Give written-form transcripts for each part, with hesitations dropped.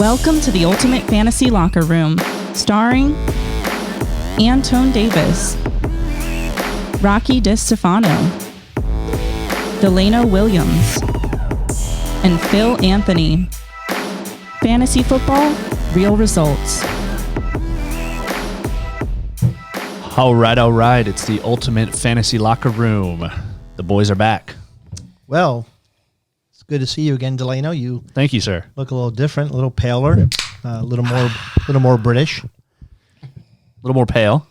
Welcome to the Ultimate Fantasy Locker Room, starring Antone Davis, Rocky DeStefano, Delano Williams, and Phil Anthony. Fantasy football, real results. All right. It's the Ultimate Fantasy Locker Room. The boys are back. Well, it's good to see you again, Delano. You Thank you, sir. look a little different, a little paler, a little more British, A little more pale.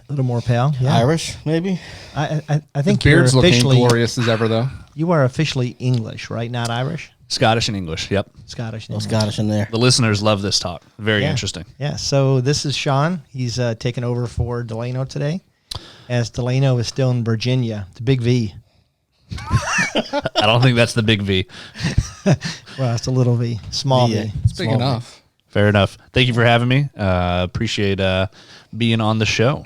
a little more pale. Yeah. Irish, maybe. I think His you're beard's looking officially glorious as ever, though. you are officially English, right? Not Irish, Scottish and English. Yep. Scottish. No Scottish in there. The listeners love this talk. Very Yeah. interesting. Yeah. So this is Sean. He's taking over for Delano today, as Delano is still in Virginia, the Big V. I don't think that's the big V. Well, it's a little V, small V, V. It's big Small. enough. Fair enough. Thank you for having me. Appreciate being on the show.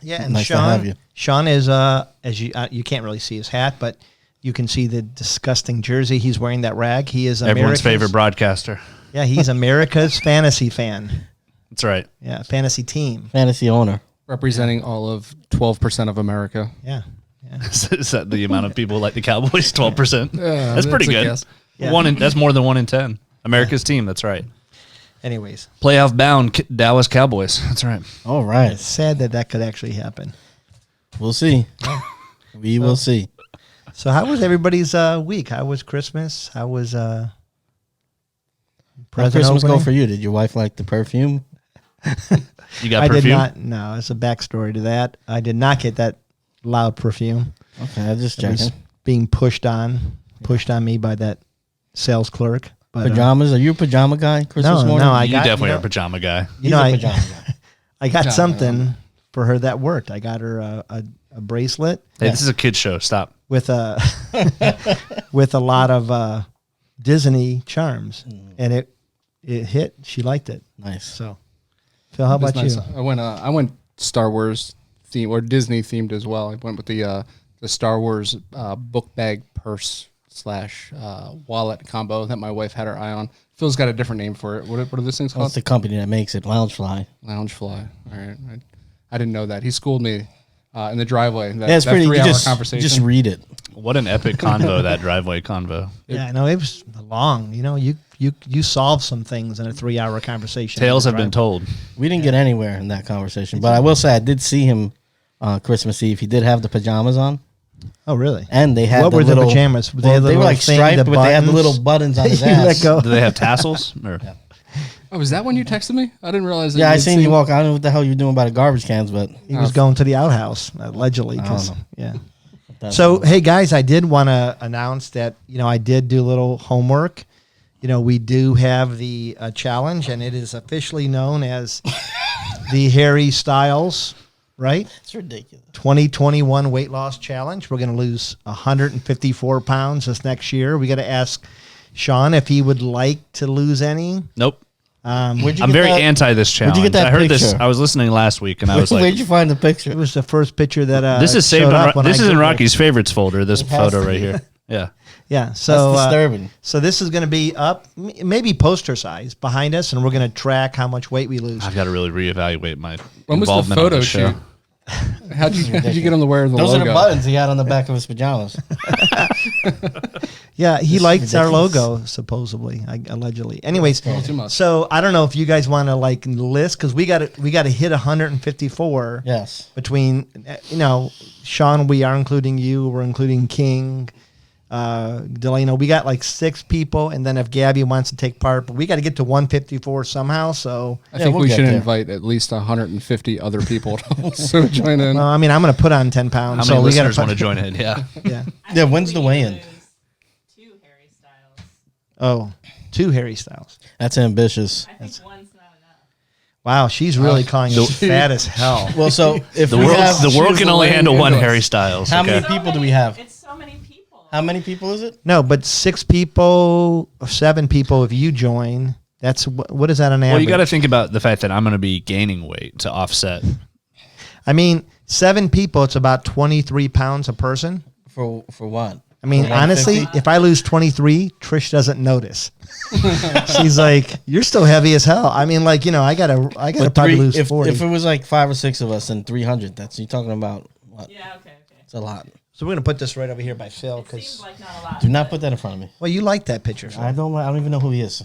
Yeah, and Nice to have you. Sean is as you can't really see his hat, but you can see the disgusting jersey he's wearing. That rag. He is Everyone's America's favorite broadcaster. Yeah, he's America's fantasy fan. That's right. Yeah, fantasy team. Fantasy owner. Representing all of 12% of America. Yeah. Is that the amount of people like the Cowboys? 12%. That's pretty that's a good. guess. Yeah. That's more than 1 in 10. America's team. That's right. Anyways, Playoff bound Dallas Cowboys. That's right. All right. it's sad that could actually happen. We'll see. We will see. So, how was everybody's week? How was Christmas? How was How present Christmas go opening? for you? Did your wife like the perfume? You got I did perfume? not. No, it's a backstory to that. I did not get that loud perfume. Okay, I just It was checking. being pushed on me by that sales clerk. But, Pajamas? Are you a pajama guy? Christmas no, morning? I You got definitely you are know, a pajama guy. You He's know, a pajama guy. I got Yeah, something for her that worked. I got her a bracelet. Hey, this is a kid's show. Stop. with a with a lot of Disney charms, and it hit. She liked it. Nice. So, Phil, how about It's you? nice. I went Star Wars theme or Disney themed as well. I went with the Star Wars book bag purse / wallet combo that my wife had her eye on. Phil's got a different name for it. What are those things What's called? the company that makes it? Loungefly. Loungefly. All right. I didn't know that. He schooled me in the driveway. That, Yeah, it's that pretty. You 3-hour just, conversation. just read it. What an epic convo, that driveway convo. Yeah, I know it was long. You know, you solved some things in a 3-hour conversation. Tales have been told. We didn't get anywhere in that conversation, but I will say I did see him on Christmas Eve. He did have the pajamas on, Oh, really? and they had What the were the little, pajamas? They Well, had the they were little like thing, striped, the but they had the buttons? little buttons on his You ass. let go. Do they have tassels? Or? Oh, is that when you texted me? I didn't realize that. Yeah, you I had seen you walk. I don't know what the hell you're doing by the garbage cans, but He was going to the outhouse allegedly. I 'Cause- don't know. Yeah. that's So, hey guys, I did want to announce that I did do a little homework. We do have the challenge, and it is officially known as the Harry Styles, right? it's ridiculous. 2021 weight loss challenge. We're going to lose 154 pounds this next year. We got to ask Sean if he would like to lose any. Nope. Where'd you I'm get very that? anti this challenge. Where'd you get that I heard this. picture? I was listening last week, and I was Where'd like, you find the It picture? was the first picture that "This is saved. showed up when This I is in Googled. Rocky's favorites folder. This It has photo to right be. here. Yeah. Yeah, so That's disturbing. So this is going to be up, maybe poster size behind us, and we're going to track how much weight we lose. I've got to really reevaluate my When was the involvement on photo this show. shoot? How'd you get him to wear the Those logo? are the buttons he had on the back of his pajamas. Yeah, he This is likes our ridiculous. logo, supposedly, allegedly. Anyways, A little too much. so I don't know if you guys want to list, because we got to hit 154 Yes. between Sean. We are including you. We're including King, Delano. We got 6 people, and then if Gabby wants to take part, but we got to get to 154 somehow. So, I think we'll we get should there. invite at least 150 other people to also join in. well, I mean, I'm going to put on 10 pounds. How so many we got listeners want to join in? Yeah. Yeah. Yeah, when's the weigh-in? 2 Harry Styles. Oh, 2 Harry Styles. That's ambitious. I think one's not enough. Wow, she's really calling you fat as hell. Well, so if The we world, have, the world choose can the only lane handle you one go. Harry Styles. How okay? many people do we have? It's so many people. How many people is it? No, but 6 people, 7 people. If you join, that's what is that on average? Well, you got to think about the fact that I'm going to be gaining weight to offset. I mean, 7 people. It's about 23 pounds a person. For what? I mean, honestly, if I lose 23, Trish doesn't notice. She's like, "You're still heavy as hell." I mean, like, I gotta probably lose 40. If it was like 5 or 6 of us and 300, that's you're talking about what? Yeah, okay. It's a lot. So we're gonna put this right over here by Phil It seems because like not a lot. Do not put that in front of me. well, you like that picture. Phil. I don't even know who he is.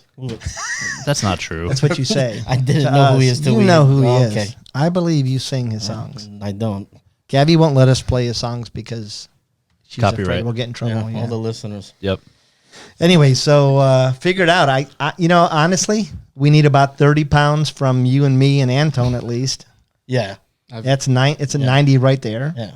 That's not true. That's what you say. I didn't to know who us. he is till You we- know who he okay. is. I believe you sing his songs. I don't. Gabby won't let us play his songs because she's Copyright. afraid we'll get in trouble. All the listeners. Yep. Anyway, so figure it out. I honestly, we need about 30 pounds from you and me and Antone at least. Yeah. That's 9. It's a 90 right there. Yeah.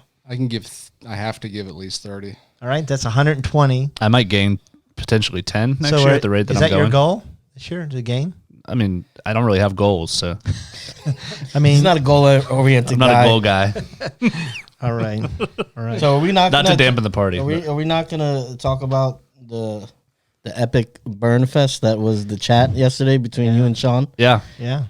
I have to give at least 30. All right, that's 120. I might gain potentially 10 next year at the rate that is I'm that going. your goal this year to gain? I mean, I don't really have goals, so I mean, He's not a goal-oriented I'm not guy. a goal guy. all right, all right. So are we not Not gonna, to dampen the party. Are we not going to talk about the epic burn fest that was the chat yesterday between you and Sean? Yeah. Yeah,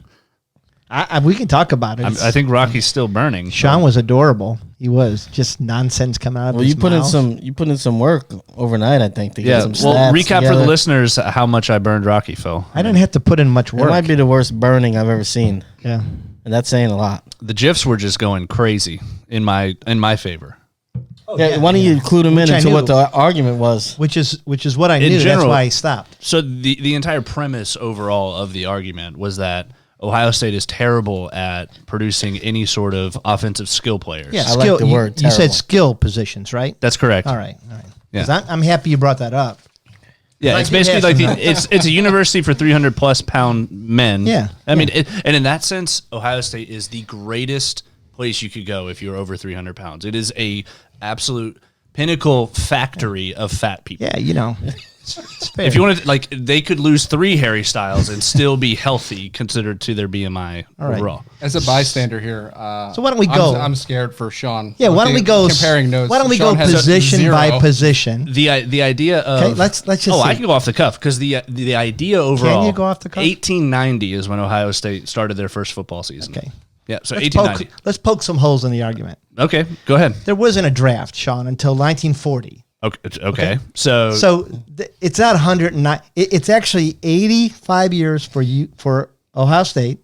we can talk about it. I think Rocky's still burning. Sean was adorable. He was just nonsense coming out of Well, his you put mouth. in some work overnight, I think, to get Yeah. some Well, stats recap for together. the listeners how much I burned Rocky, Phil. I didn't have to put in much It work. might be the worst burning I've ever seen, Yeah. and that's saying a lot. The GIFs were just going crazy in my favor. Yeah, why don't you include them Which I into knew. what the argument was? Which is what I In knew. general- That's why I stopped. So the entire premise overall of the argument was that Ohio State is terrible at producing any sort of offensive skill players. Yeah, I like the word You said terrible. skill positions, right? That's correct. All right. 'Cause Yeah. I'm happy you brought that up. Yeah, I it's did basically have like some- it's a university for 300 plus pound men. Yeah, I mean, and in that sense, Ohio State is the greatest place you could go if you're over 300 pounds. It is a absolute pinnacle factory of fat people. Yeah, it's fair. If you wanted, like, they could lose 3 Harry Styles and still be healthy, considered to their BMI right. overall. As a bystander here, So why don't we go? I'm scared for Sean. Yeah, why don't we go comparing notes? Why don't we Sean go has position 0. by position? The idea of Okay, let's just I see. can go off the cuff because the idea overall. you go off the cuff? 1890 is when Ohio State started their first football season. Okay. Yeah, so Let's 1890. let's poke some holes in the argument. Okay, go ahead. There wasn't a draft, Sean, until 1940. Okay. So It's not 109. It's actually 85 years for Ohio State,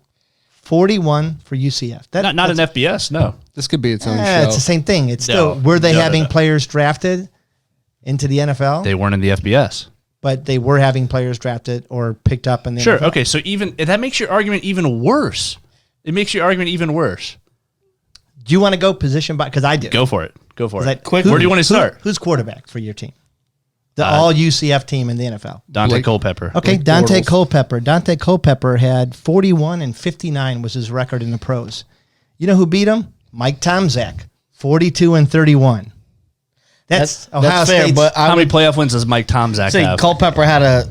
41 for UCF. not an FBS, no. This could be its own show. It's the same thing. It's still No. were they No, having no. players drafted into the NFL? They weren't in the FBS. But they were having players drafted or picked up in the Sure. NFL. Okay. So even that makes your argument even worse. It makes your argument even worse. Do you want to go position by? Because I do. Go for it. Go for Is it. that- Where do you want to start? Who's quarterback for your team? The all UCF team in the NFL. Dante Blake- Culpepper. Okay, Blake Dante Bortles. Culpepper. Dante Culpepper had 41 and 59 was his record in the pros. You know who beat him? Mike Tomczak, 42 and 31. That's Ohio fair, State's. but I How many would playoff wins does Mike Tomczak say have? Culpepper had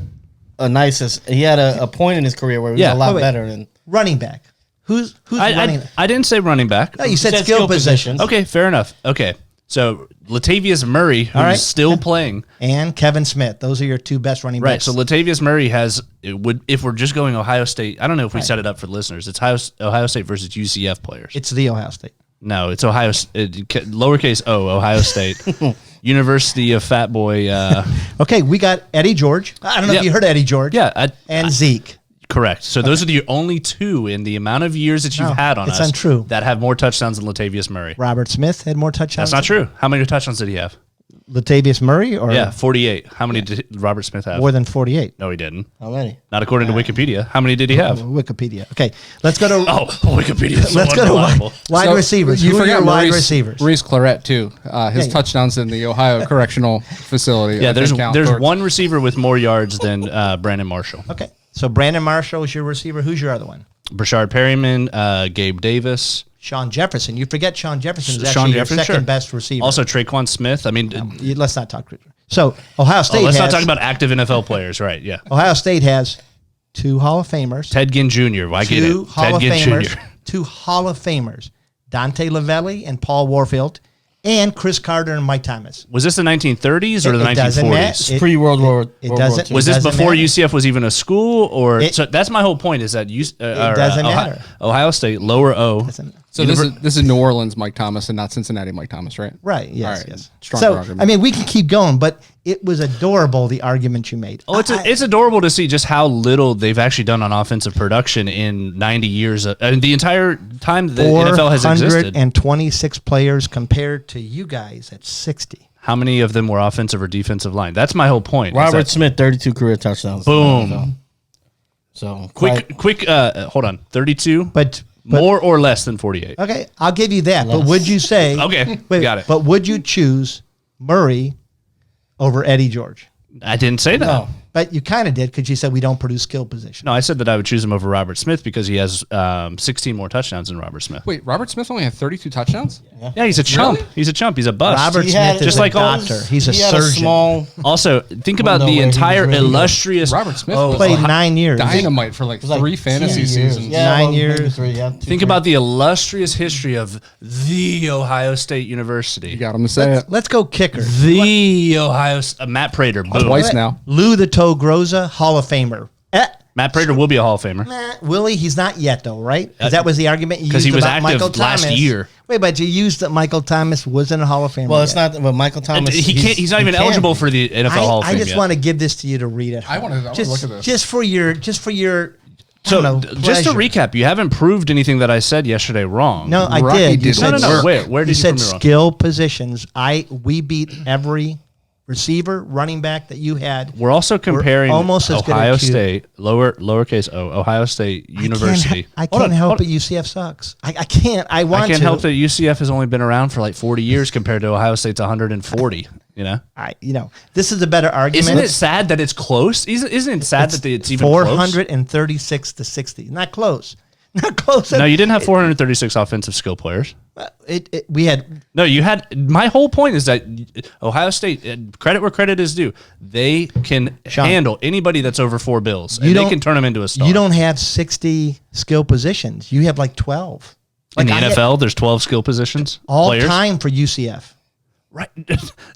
he had a point in his career where he was Yeah. a lot Wait. better than running back. Who's running? I didn't say running back. No, you said said skill skill positions. positions. Okay, fair enough. Okay. So Latavius Murray, who's All right. still playing. And Kevin Smith. Those are your two best running Right. backs. So Latavius Murray if we're just going Ohio State, I don't know if we set it up for the listeners. It's Ohio State versus UCF players. It's the Ohio State. No, it's lowercase Ohio State. University of Fat Boy. Okay, we got Eddie George. I don't know Yeah. if you heard Eddie George. Yeah. And Zeke. Correct. So those are the only two in the amount of years that you've No, had on it's us untrue. that have more touchdowns than Latavius Murray. Robert Smith had more touchdowns. That's not true. How many touchdowns did he have? Latavius Murray or Yeah, 48. How many did Robert Smith have? more than 48? No, he didn't. how many? Not according to Wikipedia. How many did he have? Wikipedia. Okay, let's go to Wikipedia. Is so let's go to unreliable. wide So, receivers. You Who are forgot your wide Maurice, receivers? Maurice Claret too. His Yeah. touchdowns in the Ohio Correctional Facility. Yeah, I think count there's towards- one receiver with more yards than Brandon Marshall. Okay, so Brandon Marshall is your receiver. Who's your other one? Brashard Perryman, Gabe Davis. Sean Jefferson. You forget Sean Jefferson is Sean actually your Jefferson, second sure. best receiver. Also Traquan Smith. I mean, Let's not talk. So Ohio State. let's not has, talk about active NFL players, right? Yeah. Ohio State has two Hall of Famers. Ted Ginn Jr. I get Two it. Hall Ted of Ginn Famers. Jr. Two Hall of Famers. Dante Lavelli and Paul Warfield, and Chris Carter and Mike Thomas. Was this the 1930s or the It doesn't 1940s? matter. It's pre-World War. it World War doesn't- II. Was this doesn't before matter. UCF was even a school, or It- so? That's my whole point. Is that doesn't matter. Ohio State lower O Doesn't- So this is New Orleans Mike Thomas and not Cincinnati Mike Thomas, right? Right. Yes. All right. Yes. Stronger So argument. I mean, we can keep going, but it was adorable the argument you made. Oh, it's adorable to see just how little they've actually done on offensive production in 90 years. And the entire time the NFL has existed. 426 players compared to you guys at 60. How many of them were offensive or defensive line? That's my whole point. Robert Smith, 32 career touchdowns. Boom. So Quick, hold on. 32? But More or less than 48? okay, I'll give you that. But would you say Okay, wait, got it. But would you choose Murray over Eddie George? I didn't say that. No. But you kind of did because you said we don't produce skill position. No, I said that I would choose him over Robert Smith because he has 16 more touchdowns than Robert Smith. Wait, Robert Smith only had 32 touchdowns? Yeah, he's a chump. Really? He's a chump. He's a bust. Robert He Smith had- is just a like all- doctor. He's a he had surgeon. small. Also, think about know the where he was entire really good. illustrious. Robert Smith Oh, was Played like 9 years. dynamite for like like 3 fantasy 2 years. seasons. Yeah, 9 well, maybe years. 3, yeah, 2, Think 3. about the illustrious history of the Ohio State University. You got him to say it. Let's go kicker. The Ohio Matt Prater. Boom. Twice now. Lou the Toe Groza, Hall of Famer. Matt Prater will be a Hall of Famer. Willie, he's not yet though, right? 'Cause that was the argument you 'cause used he was about active Michael last Thomas. year. Wait, but you used that Michael Thomas wasn't a Hall of Famer. Well, it's yet. not. But Michael Thomas. He can't. He's not even eligible for the NFL Hall of Fame I just yet. want to give this to you to read at home. I wanna just, look at this. Just for your I So, don't know, just to pleasure. recap, you haven't proved anything that I said yesterday wrong. No, I Rocky did. You did said No, no, no. Where did you you said prove me wrong? skill positions. We beat every receiver, running back that you had. We're also comparing almost as good Ohio at you. State, lowercase o, Ohio State University. I Hold can't on, help hold it. UCF sucks. I can't. I want I can't to. help that UCF has only been around for like 40 years compared to Ohio State's 140. You know, This is a better argument. isn't it sad that it's close? Isn't it sad that it's even close? 436 to 60. Not close. Not close. No, you didn't have 436 offensive skill players. We had No, you had. My whole point is that Ohio State, credit where credit is due, they can Sean, handle anybody that's over 4 bills, and they don't- can turn them into a star. You don't have 60 skill positions. You have like 12. in the I had NFL, there's 12 skill positions. all players. time for UCF. Right.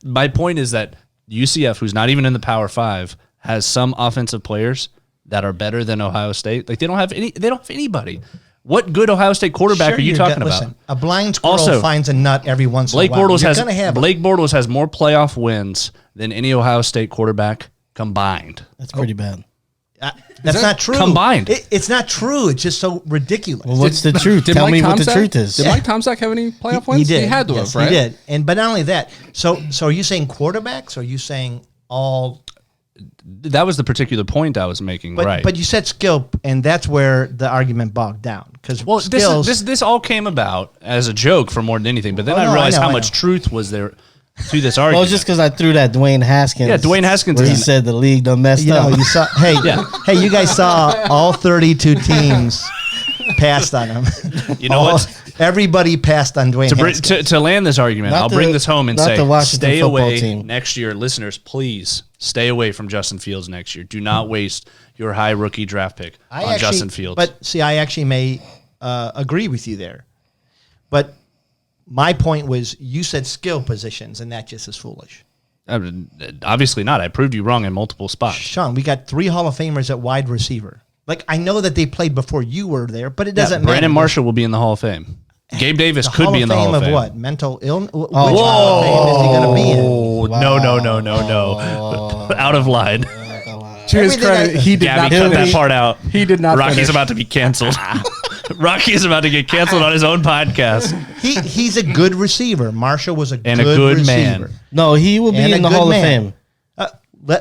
My point is that UCF, who's not even in the Power 5, has some offensive players that are better than Ohio State. Like they don't have anybody. What good Ohio State quarterback Sure, are you you're talking good. about? Listen, a blind squirrel Also, finds a nut every once Blake in a while. Bortles You're has gonna have Blake Bortles has more playoff wins than any Ohio State quarterback combined. That's pretty bad. That's not true. combined? It's not true. It's just so ridiculous. Well, what's the truth? Did Tell Mike me what the Tomczak- truth is. Did Mike Tomczak have any playoff He wins? did. He had to Yes, have, right? He did. But not only that. So are you saying quarterbacks? Or are you saying all? That was the particular point I was making. But, right. but you said skill, and that's where the argument bogged down. Because well, skills. this all came about as a joke for more than anything. But then Oh, I no, I realized know, how I much know. truth was there to this argument. Well, just because I threw that Dwayne Haskins. Yeah, Dwayne Haskins Where he is- said the league done messed you know, up. you saw. Hey, hey, you guys saw all 32 teams passed on him. You know what? Everybody passed on Dwayne Haskins. To land this argument, Not I'll the- bring this home and not say, the Washington stay football away team. next year. Listeners, please stay away from Justin Fields next year. Do not waste your high rookie draft pick on Justin Fields. But see, I actually may agree with you there. But my point was, you said skill positions, and that just is foolish. Obviously not. I proved you wrong in multiple spots. Sean, we got 3 Hall of Famers at wide receiver. Like, I know that they played before you were there, but it doesn't matter. Brandon Marshall will be in the Hall of Fame. Gabe Davis The could be in the Hall of Fame. what? Mental illness? Which Hall of Fame is he going to be in? Oh, no. Out of line. To his Everything credit, he did Gabby, not cut finish. that part out. He did not Rocky's finish. about to be canceled. Rocky is about to get canceled on his own podcast. He's a good receiver. Marshall was a And a good good receiver. man. No, he will be And a in the good Hall man. of Fame.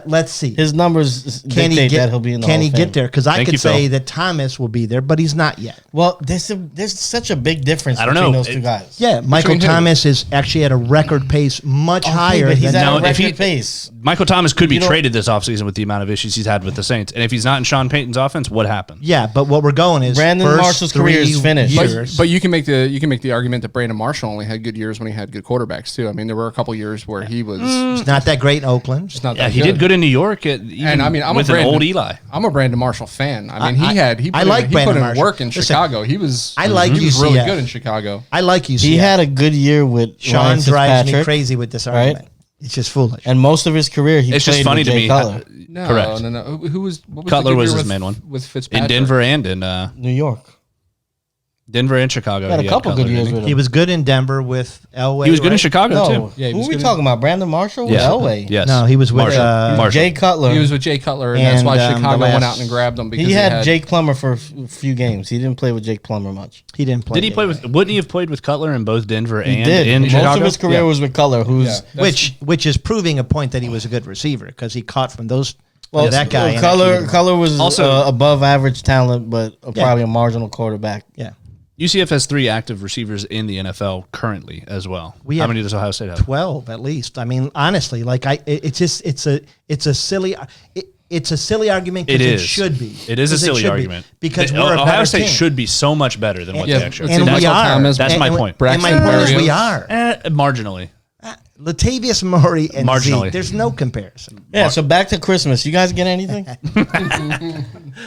Let's see. His numbers Can he dictate get? that he'll be in the Can Hall he of Fame. get there? Because I Thank could you, Phil. say that Thomas will be there, but he's not yet. Well, there's such a big difference I don't between know. those two guys. Yeah, Michael who? Thomas is actually at a record pace, much Okay, higher but he's than at Now, a if he- record pace. Michael Thomas could be You don't- traded this offseason with the amount of issues he's had with the Saints. And if he's not in Sean Payton's offense, what happens? Yeah, but what we're going is Brandon first Marshall's career is 3 finished. years. But you can make the argument that Brandon Marshall only had good years when he had good quarterbacks too. I mean, there were a couple years where he was He's not that great in Oakland. just not Yeah, that he did good in New York. And I mean, I'm with a Brandon, an old Eli. I'm a Brandon Marshall fan. I mean, I he like put Brandon in Marshall. work in Listen, Chicago. He was I like he was really UCF. good in Chicago. I like you. He had a good year with Sean Ryan drives me Fitzpatrick, crazy with this right? argument. It's just foolish. and most of his career he It's played just funny with to Jay me. Cutler, No, Correct. no. Who was what was Cutler the good was year his with, main one. with Fitzpatrick In Denver and in New York. Denver and Chicago. Had a he couple Cutler, good years didn't with him. He was good in Denver with Elway. He was good in right? Chicago No, too. Yeah, he who was are we good. talking about? Brandon Marshall? Yeah. Elway. Yes. No, he was with Marshall. Jay Cutler. He was with Jay Cutler, and that's And, why the Chicago went last- out and grabbed him because He had Jake Plummer for a few games. He didn't play with Jake Plummer much. He didn't play. Did he play with? Wouldn't he have played with Cutler in both Denver He and did. in Most Chicago? of his career was with Cutler, who's which is proving a point that he was a good receiver because he caught from those. well, that guy. and Cutler actually- Cutler was Also- also above average talent, but probably a marginal quarterback. Yeah. UCF has 3 active receivers in the NFL currently as well. We How have many does Ohio State have? 12 at least. I mean, honestly, like it's a silly argument It because is. it should be. It is a 'Cause it silly should be, argument because The- we're a Ohio better State team. should be so much better than what Yeah, they actually it's and are. we Michael are. Thomas, That's my point. And my Braxton point is we Berrios. are. Marginally. Latavius Murray and Marginally. Zeke, there's no comparison. Yeah, so back to Christmas. You guys get anything?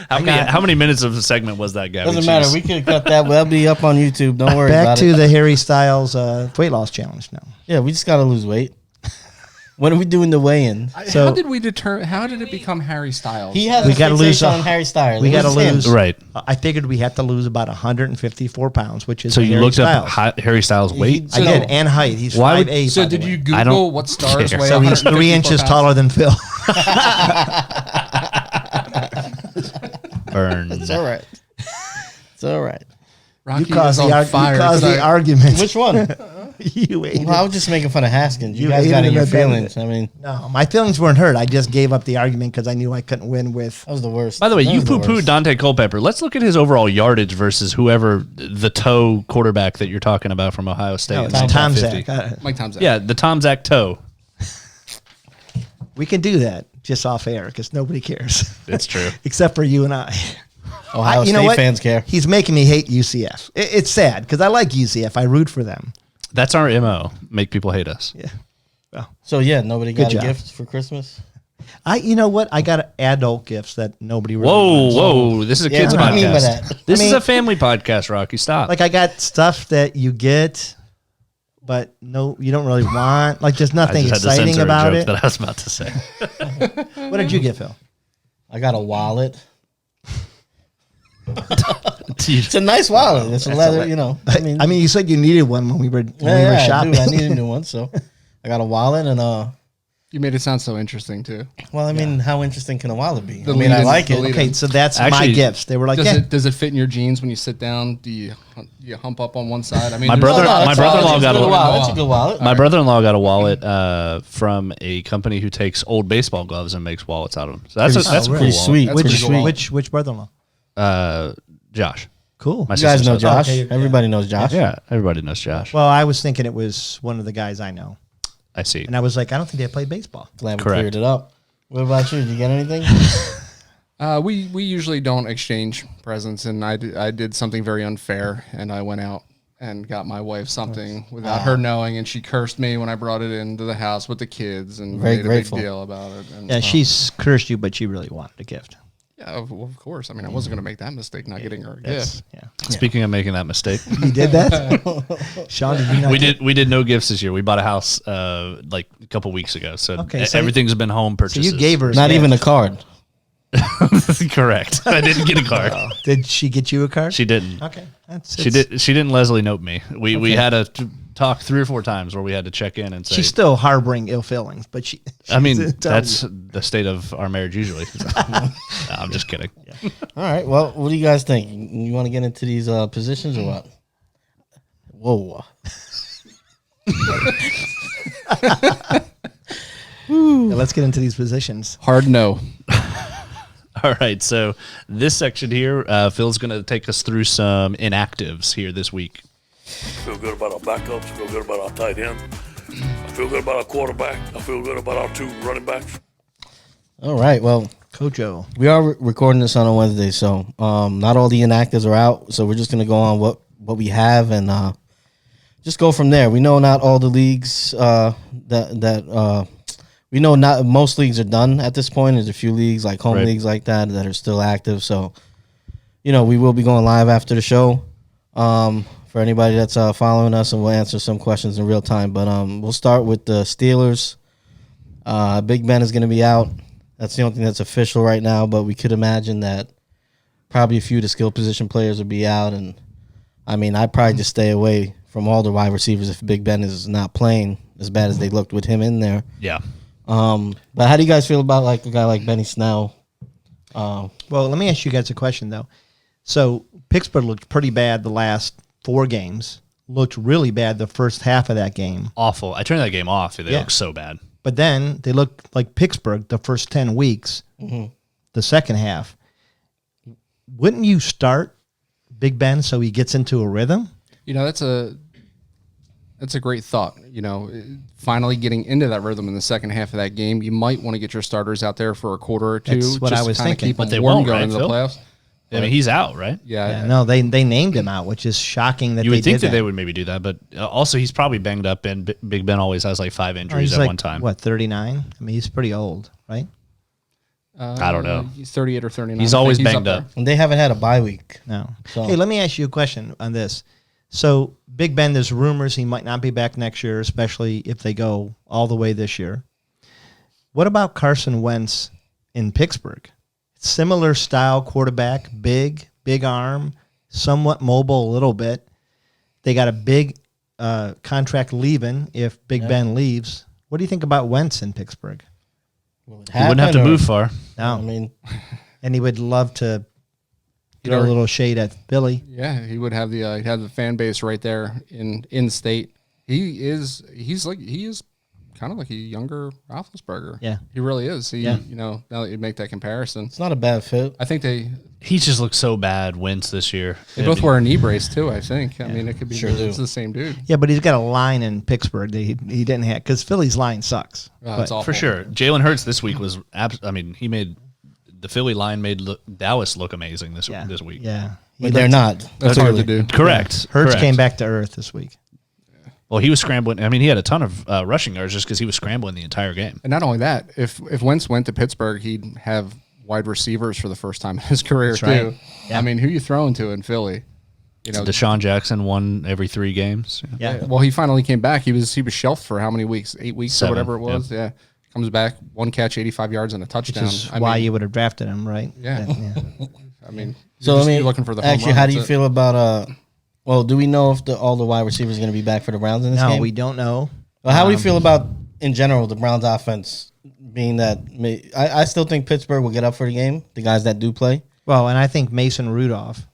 How many minutes of the segment was that, Gabby? Doesn't matter. Jeez. We could cut that. That'll be up on YouTube. Don't worry Back about to it. the Harry Styles weight loss challenge now. Yeah, we just got to lose weight. When are we doing the weigh-in? So- how did we determine? How did it become Harry Styles? He has We a gotta lose fixation a- on Harry Styles. we It gotta was him. lose. Right. I figured we had to lose about 154 pounds, which is So you Harry looked Styles. up Harry Styles' weight? I did, and height. He's Why would- 5'8". So by the did way. you I Google don't what stars care. weigh? So he's 3 inches 154 taller than Phil. Burn. It's all right. It's all right. Rocky You caused is the, on fire. you caused the tonight. argument. Which one? You ate Well, I it. was just making fun of Haskins. You You guys ate got it in your and I bet feelings. it. I mean, No, my feelings weren't hurt. I just gave up the argument because I knew I couldn't win with. that was the worst. By the way, That you was the poo-pooed worst. Dante Culpepper. Let's look at his overall yardage versus whoever the toe quarterback that you're talking about from Ohio State. No, in it's Tom 1950. Zach. Mike Tom's Yeah, the Tom Zach toe. We can do that just off air because nobody cares, It's true. except for you and I. Ohio you know State what? fans care. He's making me hate UCF. It's sad because I like UCF. I root for them. That's our MO. Make people hate us. Yeah. Well, So yeah, nobody Good got a job. gift for Christmas. you know what? I got adult gifts that nobody really Whoa, wants. whoa. This is a Yeah, kids what do you mean by podcast. that? This I is mean- a family podcast, Rocky. Stop. Like I got stuff that you get, but no, you don't really want. Like there's I nothing just had to exciting censor a about joke it. that I was about to say. What did you get, Phil? I got a wallet. Dude, It's a nice wallet. It's a leather, you know. I mean, You said you needed one when we were yeah, shopping. I need a new one. So I got a wallet and You made it sound so interesting too. well, I mean, how interesting can a wallet be? The I mean, I lead-in- like the it. lead-in. Okay, so that's my Actually, gifts. They were like, Does yeah. it fit in your jeans when you sit down? Do you hump up on one side? I mean, My there's- brother- No, no, my it's brother-in-law a got good a- wallet. That's a good wallet. my brother-in-law got a wallet from a company who takes old baseball gloves and makes wallets out of them. So that's Pretty- a, that's a oh, cool pretty wallet. sweet. That's Pretty pretty cool. sweet. Which brother-in-law? Josh. Cool. My You guys sister's know husband. Josh. Okay, yeah. Everybody knows Josh. Yeah, everybody knows Josh. Well, I was thinking it was one of the guys I know, I see. and I was like, I don't think they play baseball. Glad we Correct. cleared it up. What about you? Did you get anything? we usually don't exchange presents, and I did something very unfair, and I went out and got my wife something without her knowing, and she cursed me when I brought it into the house with the kids, and Very made grateful. a big deal about it. And, Yeah, she's cursed you, but she really wanted a gift. yeah, of course. I mean, I wasn't going to make that mistake not getting her a That's, gift. yeah. Speaking of making that mistake, You did that, Sean? Did you not? we did no gifts this year. We bought a house like a couple weeks ago, so, Okay, so everything's been home So purchases. you gave her Not even a gift. card. Correct. I didn't get a card. Did she get you a card? She didn't. Okay, that's She did. She didn't Leslie note me. We had to talk 3 or 4 times where we had to check in and say. She's still harboring ill feelings, but she. I mean, she's telling that's you. the state of our marriage usually. No, I'm just kidding. All right. Well, what do you guys think? You want to get into these positions or what? Whoa. Yeah, let's get into these positions. Hard no. All right. So this section here, Phil's going to take us through some inactives here this week. Feel good about our backups. Feel good about our tight end. I feel good about our quarterback. I feel good about our 2 running backs. All right. Well, Kojo. we are recording this on a Wednesday, so not all the inactives are out. So we're just going to go on what we have and just go from there. We know not all the leagues we know not most leagues are done at this point. There's a few leagues like home Right. leagues like that are still active. So, we will be going live after the show. For anybody that's following us, and we'll answer some questions in real time. But we'll start with the Steelers. Big Ben is going to be out. That's the only thing that's official right now. But we could imagine that probably a few of the skill position players will be out, and I mean, I'd probably just stay away from all the wide receivers if Big Ben is not playing as bad as they looked with him in there. Yeah. But how do you guys feel about like a guy like Benny Snell? Well, let me ask you guys a question, though. So Pittsburgh looked pretty bad the last 4 games. Looked really bad the first half of that game. Awful. I turned that game off. They Yeah. look so bad. But then they looked like Pittsburgh the first 10 weeks, the second half. Wouldn't you start Big Ben so he gets into a rhythm? You know, that's a great thought. You know, finally getting into that rhythm in the second half of that game. You might want to get your starters out there for a quarter or two. That's what I just to was kinda thinking. Keep But them they warm won't, going right, into the Phil? playoffs. I mean, he's out, right? Yeah. No, they named him out, which is shocking that You they would think did that they would maybe do that, but also he's probably banged up, and Big Ben always has like 5 Oh, injuries he's at like, one time. What, 39? I mean, he's pretty old, right? I don't know. He's 38 or 39. He's I think always up banged there. up. And they haven't had a bye week. No. So- Hey, let me ask you a question on this. So Big Ben, there's rumors he might not be back next year, especially if they go all the way this year. What about Carson Wentz in Pittsburgh? Similar style quarterback, big arm, somewhat mobile a little bit. They got a big contract leaving if Big Ben leaves. What do you think about Wentz in Pittsburgh? Will it He wouldn't have to happen, or- move far. No. I mean, And he would love to throw know, a little shade at Philly. Yeah, he would have the he'd have the fan base right there in state. He is kind of like a younger Roethlisberger. Yeah. he really is. Yeah. You know, now that you make that comparison, it's not a bad fit. I think they He just looks so bad. Wentz this year. both wear a knee brace too. I think. I mean, it could be Sure it's do. the same dude. Yeah, but he's got a line in Pittsburgh that he didn't have because Philly's line sucks. It's awful. For sure. Jalen Hurts this week was. I mean, he made the Philly line made Dallas look amazing this Yeah, week. Yeah, But they're not. That's hard to do. Correct. Hurts Correct. came back to earth this week. Well, he was scrambling. I mean, he had a ton of rushing yards just because he was scrambling the entire game. And not only that, if Wentz went to Pittsburgh, he'd have wide receivers for the first time in his career too. right. Yeah. I mean, who you throwing to in Philly? You know, Deshaun Jackson won every 3 games. Yeah, well, he finally came back. He was shelved for how many weeks? 8 weeks 7, or whatever it was. Yeah, comes back, 1 catch, 85 yards and a which touchdown. is I why mean, you would have drafted him, right? Yeah. I mean, So I mean, you're looking for the home actually, run, how do you that's it. feel about Well, do we know if all the wide receivers are going to be back for the Browns in this No, game? we don't know. Well, how do we feel about in general the Browns offense? Being that I still think Pittsburgh will get up for the game. The guys that do play. Well, and I think Mason Rudolph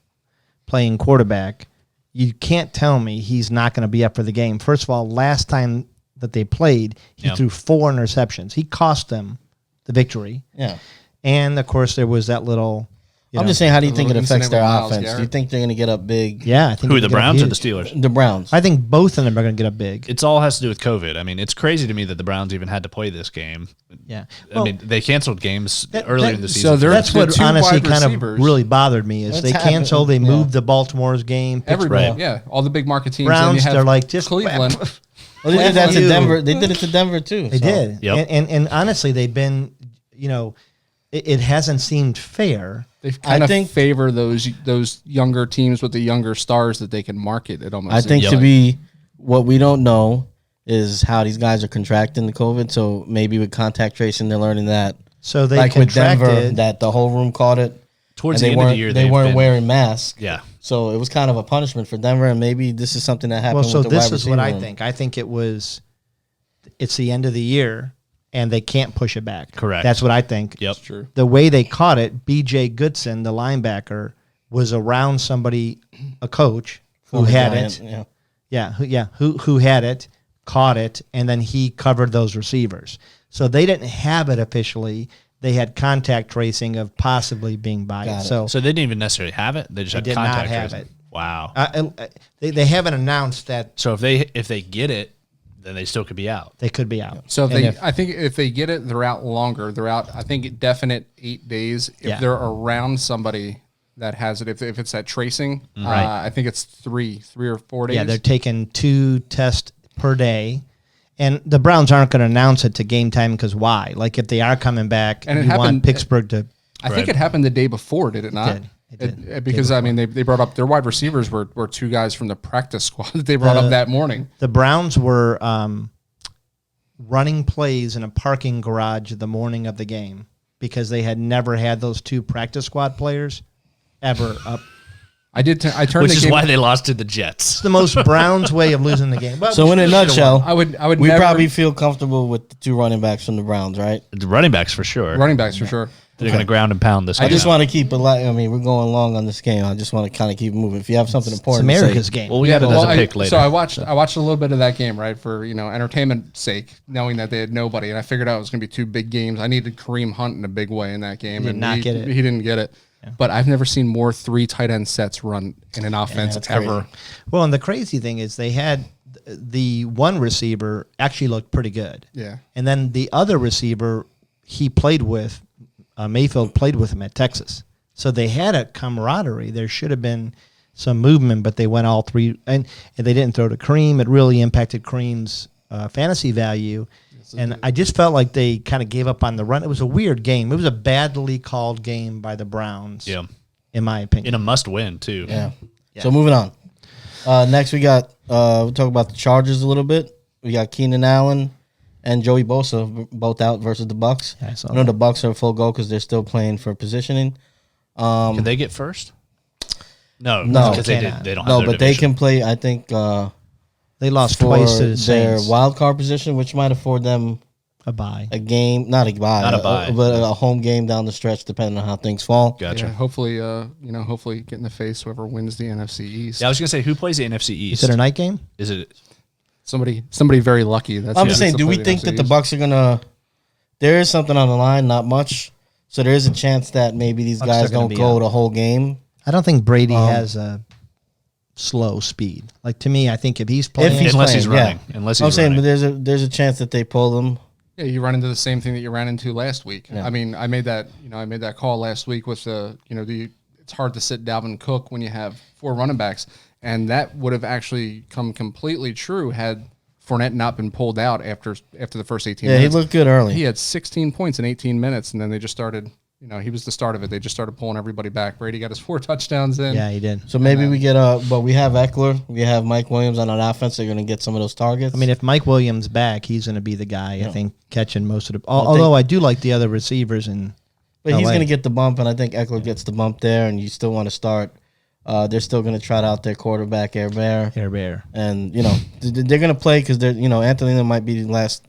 playing quarterback, you can't tell me he's not going to be up for the game. First of all, last time that they played, he Yeah. threw 4 interceptions. He cost them the victory. Yeah. And, of course, there was that little... I'm just saying, how do you a think it little affects their incident with Myles offense? Do you Garrett. think they're going to get up big? Yeah, I think Who, they the get up Browns or the huge. Steelers? The Browns. I think both of them are going to get up big. It's all has to do with COVID. I mean, it's crazy to me that the Browns even had to play this game. Yeah. I mean, they canceled games that- earlier that- in the so season. they're- That's the what 2 honestly wide kind receivers- of really bothered me is What's they happening? canceled. They Yeah. moved the Baltimore's game. Right. Pittsburgh. Yeah, all the big market teams. and then you Browns, have they're like just Cleveland. Well, they did that to you. Denver. They did it to Denver too. They so. did. Yep. And honestly, they've been, it hasn't seemed fair. They kind of think- favor those younger teams with the younger stars that they can market. It almost. I think seems to like. be what we don't know is how these guys are contracting the COVID. So maybe with contact tracing, they're learning that. So they Like with Denver, contracted. that the whole room caught it. Towards and the they end of the weren't year, they they've weren't been- wearing masks. Yeah. So it was kind of a punishment for Denver, and maybe this is something that happened. well, so with the this wide is what I receiver room. think. I think it's the end of the year, and they can't push it back. Correct. That's what I think. Yep. true. The way they caught it, B.J. Goodson, the linebacker, was around somebody, a coach who Former had Giant, it. Yeah. Who had it, caught it, and then he covered those receivers. So they didn't have it officially. They had contact tracing of possibly being by Got it. it. So So they didn't even necessarily have it. They just had did not contact have tracing. it. Wow. they haven't announced that So if they get it, then they still could be out. they could be out. So And I think if they get it, they're out longer. They're out. I think definite 8 days. If Yeah. they're around somebody that has it, if it's that tracing, Right. I think it's three or 4 days. Yeah, they're taking 2 tests per day. And the Browns aren't going to announce it to game time because why? Like if they are coming back, And it you want happened- Pittsburgh to. I think it happened the day before, did it not? It did. Because I mean, they brought up their wide receivers were 2 guys from the practice squad that they brought up that morning. The Browns were running plays in a parking garage the morning of the game because they had never had those 2 practice squad players ever up I turned Which the is game. why they lost to the Jets. It's the most Browns way of losing the game. Well, So in a nutshell, I would we never, probably feel comfortable with the 2 running backs from the Browns, right? The running backs for sure. running backs for sure. They're going to ground and pound this. I just game. want to keep it light. I mean, we're going long on this game. I just want to kind of keep moving. If you have something it's important to America's say, game. Well, we got it as a pick later. So I watched a little bit of that game, right, for entertainment sake, knowing that they had nobody, and I figured out it was going to be 2 big games. I needed Kareem Hunt in a big way in that game, Did not get it. He didn't get it. But I've never seen more 3 tight end sets run in an offense that's ever. crazy. Well, and the crazy thing is they had the one receiver actually looked pretty good. Yeah. And then the other receiver he played with, Mayfield played with him at Texas. So they had a camaraderie. There should have been some movement, but they went all 3. And they didn't throw to Kareem. It really impacted Kareem's fantasy value. And I just felt like they kind of gave up on the run. It was a weird game. It was a badly called game by the Browns, Yeah. in my opinion. In a must-win, too. yeah. So moving on. Next, we got we'll talk about the Chargers a little bit. We got Keenan Allen and Joey Bosa both out versus the Bucks. Yeah, I saw I know the Bucks are full go because they're still playing for positioning. Can they get first? No, No. because they Cannot. don't have No, their but they division. can play. I think They lost for twice to the their Saints. wild card position, which might afford them A bye. a game, not a bye, Not a bye. but a home game down the stretch, depending on how things fall. Gotcha. Yeah, hopefully, hopefully get in the face whoever wins the NFC East. Yeah, I was going to say, who plays the NFC East? Is it a night game? Is it? Somebody very lucky. That's I'm who just gets saying, to do play we think NFC that the East. Bucks are gonna? There is something on the line, not much. So there is a chance that maybe these Bucks guys are gonna don't be go out. the whole game. I don't think Brady has a slow speed. Like, to me, I think if he's playing, He's Unless he's playing, running. yeah. Unless I'm he's saying, running. but there's a chance that they pull them. Yeah, you run into the same thing that you ran into last week. Yeah. I mean, I made that call last week with it's hard to sit Dalvin Cook when you have 4 running backs, and that would have actually come completely true had Fournette not been pulled out after the first 18 Yeah, he minutes. looked good early. He had 16 points in 18 minutes, and then they just started. He was the start of it. They just started pulling everybody back. Brady got his 4 touchdowns in. yeah, he did. So maybe we get but we have Eckler, we have Mike Williams on an offense. They're going to get some of those targets. I mean, if Mike Williams back, he's going to be the guy, I think, catching most of the. Well, Although I do like the other receivers, and but he's LA. going to get the bump, and I think Eckler gets the bump there. And you still want to start. They're still going to trot out their quarterback, Air Bear. Air Bear. And they're going to play because they're Anthony might be the last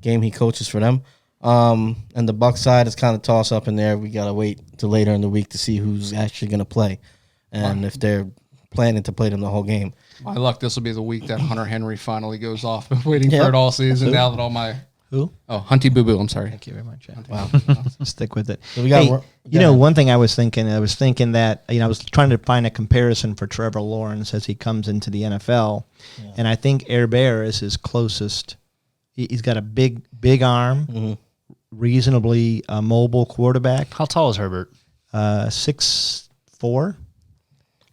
game he coaches for them. And the Buck side is kind of toss up in there. We got to wait till later in the week to see who's actually going to play, and if they're planning to play them the whole game. My luck, this will be the week that Hunter Henry finally goes off. Been waiting Yeah. for it all season. Now that all my Who? Hunty Boo Boo. I'm sorry. Thank you very much. Yeah. Wow. Stick with it. So we got Hey, go you know, ahead. one thing I was thinking that I was trying to find a comparison for Trevor Lawrence as he comes into the NFL, and I think Air Bear is his closest. He's got a big arm, reasonably mobile quarterback. How tall is Herbert? 6'4".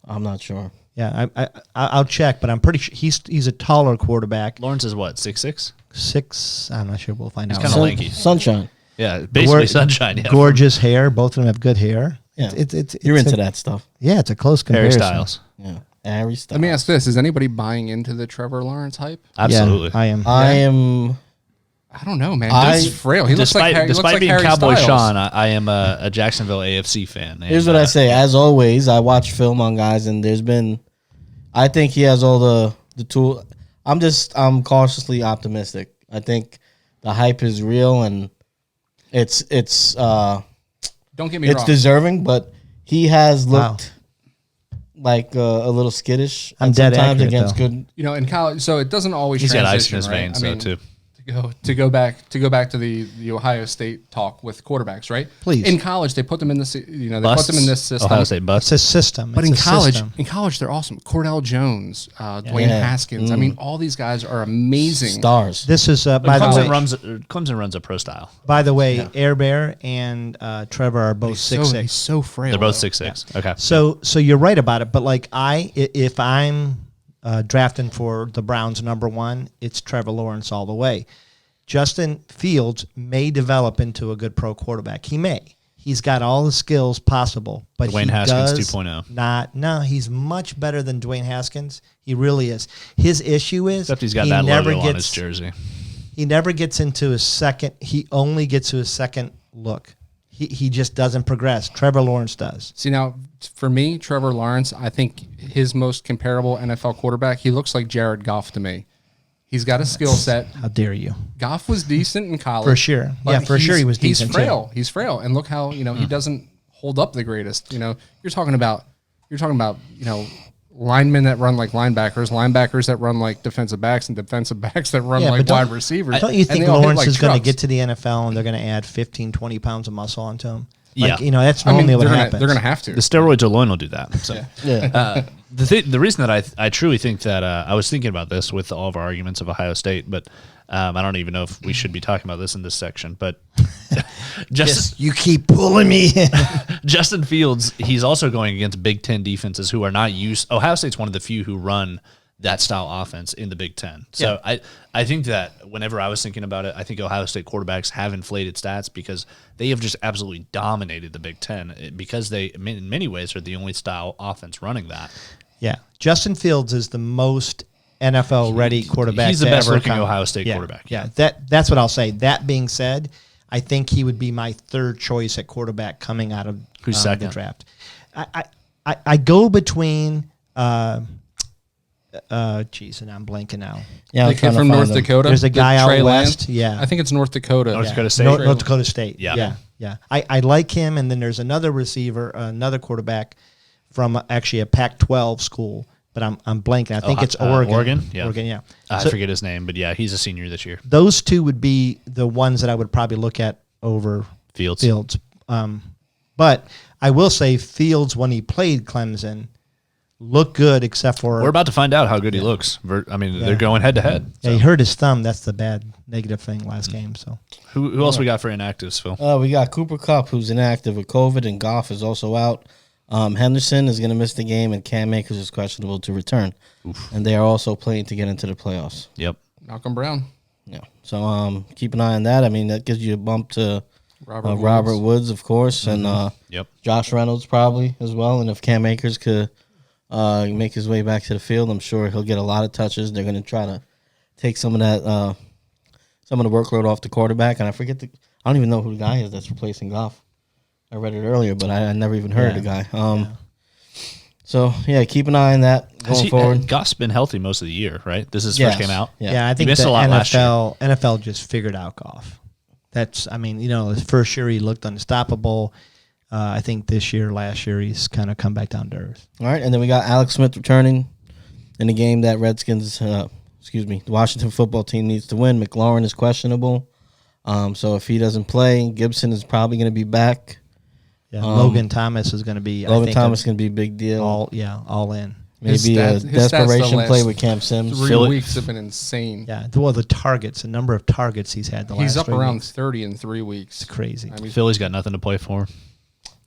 I'm not sure. Yeah, I'll check, but I'm pretty sure he's a taller quarterback. Lawrence is what, 6'6"? 6. I'm not sure. We'll find out. kinda lanky. Sunshine. Yeah, basically Gor- sunshine. Yeah. Gorgeous hair. Both of them have good hair. Yeah. It's You're it's into a- that stuff. Yeah, it's a close Harry comparison. Styles. Yeah. Harry Styles. Let me ask this: is anybody buying into the Trevor Lawrence hype? Absolutely. Yeah, I am. I am. I don't know, man. I- He's frail. He looks like he looks Despite like being Harry Cowboy Styles. Sean, I am a Jacksonville AFC fan. Here's And, what I say. As always, I watch film on guys, and I think he has all the tool. I'm cautiously optimistic. I think the hype is real, and it's Don't get me wrong. deserving, but he has Wow. looked like a little skittish. I'm at dead sometimes accurate, against though. good. In college, so it doesn't always. He's got ice in transition, his right? veins, I mean, too. To go back to the Ohio State talk with quarterbacks, right? Please. In college, they put them in put them Busts. in this system. Ohio State It's busts. a system. But It's in a system. college, they're awesome. Cordell Jones, Dwayne Yeah. Haskins. I mean, all these guys are amazing. Stars. This is by the way. Clemson runs a pro style. By the way, Air Bear and Trevor are both He's 6'6". so frail. They're both though. 6'6". Okay. So you're right about it. But like if I'm drafting for the Browns #1, it's Trevor Lawrence all the way. Justin Fields may develop into a good pro quarterback. He may. He's got all the skills possible, but Dwayne he Haskins does 2.0. No, he's much better than Dwayne Haskins. He really is. His issue is Except he's got he that never logo on his gets jersey. he never gets into his second. He only gets to his second look. he just doesn't progress. Trevor Lawrence does. See, now, for me, Trevor Lawrence, I think his most comparable NFL quarterback, he looks like Jared Goff to me. He's got a skill set. How dare you? Goff was decent in college. For sure. but Yeah, for sure he was He's decent, frail. He's frail. And look how, he doesn't hold up the greatest. You're talking about, linemen that run like linebackers that run like defensive backs, and defensive backs that run like but wide receivers. Don't you And think they all hit Lawrence like is going to trucks. get to the NFL and they're going to add 15, 20 pounds of muscle onto him? Yeah. That's I mean, normally what they're happens. going to have to. The steroids alone will do that. So. Yeah. The reason that I truly think that I was thinking about this with all of our arguments of Ohio State, but I don't even know if we should be talking about this in this section. But You keep pulling me in. Justin Fields, he's also going against Big Ten defenses who are not used. Ohio State's one of the few who run that style offense in the Big Ten. So I think that whenever I was thinking about it, I think Ohio State quarterbacks have inflated stats because they have just absolutely dominated the Big Ten because they, in many ways, are the only style offense running that. Yeah. Justin Fields is the most NFL-ready quarterback. He's the to best ever looking come. Ohio State quarterback. Yeah, that's what I'll say. That being said, I think he would be my third choice at quarterback coming out of Who's the second? draft. I go between. Geez, and I'm blanking now. Yeah, The I'm kid trying to from find North them. Dakota. There's a guy out Trey west. Lance. Yeah. I think it's North Dakota. North Dakota State. North Dakota State. Yeah. Yeah. I like him, and then there's another receiver, another quarterback from actually a Pac-12 school, but I'm blanking. I think it's Oregon. Oregon? Yeah. Oregon, yeah. I So forget his name, but yeah, he's a senior this year. those two would be the ones that I would probably look at over Fields. But I will say Fields, when he played Clemson, looked good except for We're about to find out how good he looks. I mean, they're going head to head. yeah, he hurt his thumb. That's the bad negative thing last game. So Who else we got for inactives, Phil? We got Cooper Kupp, who's inactive with COVID, and Goff is also out. Henderson is going to miss the game, and Cam Akers is questionable to return. And they are also playing to get into the playoffs. Yep. Malcolm Brown. Yeah. So keep an eye on that. I mean, that gives you a bump to Robert Woods, of course, and Yep. Josh Reynolds probably as well. And if Cam Akers could make his way back to the field, I'm sure he'll get a lot of touches. They're going to try to take some of that, some of the workload off the quarterback. And I don't even know who the guy is that's replacing Goff. I read it earlier, but I never even heard of the guy. So, yeah, keep an eye on that going forward. Goff's been healthy most of the year, right? This is his first game out. yeah, I think missed the a lot last year. NFL just figured out Goff. His first year he looked unstoppable. I think last year, he's kind of come back down to earth. All right, and then we got Alex Smith returning in the game that the Washington football team needs to win. McLaurin is questionable. So if he doesn't play, Gibson is probably going to be back. Yeah, Logan Thomas is going to be. Logan Thomas is going to be a big deal. All in. Maybe a His stats the desperation last play with Cam Sims. 3 weeks have been insane. Yeah, the number of targets he's had the last. He's up 3 around weeks. 30 in 3 weeks. It's crazy. I mean, Philly's got nothing to play for.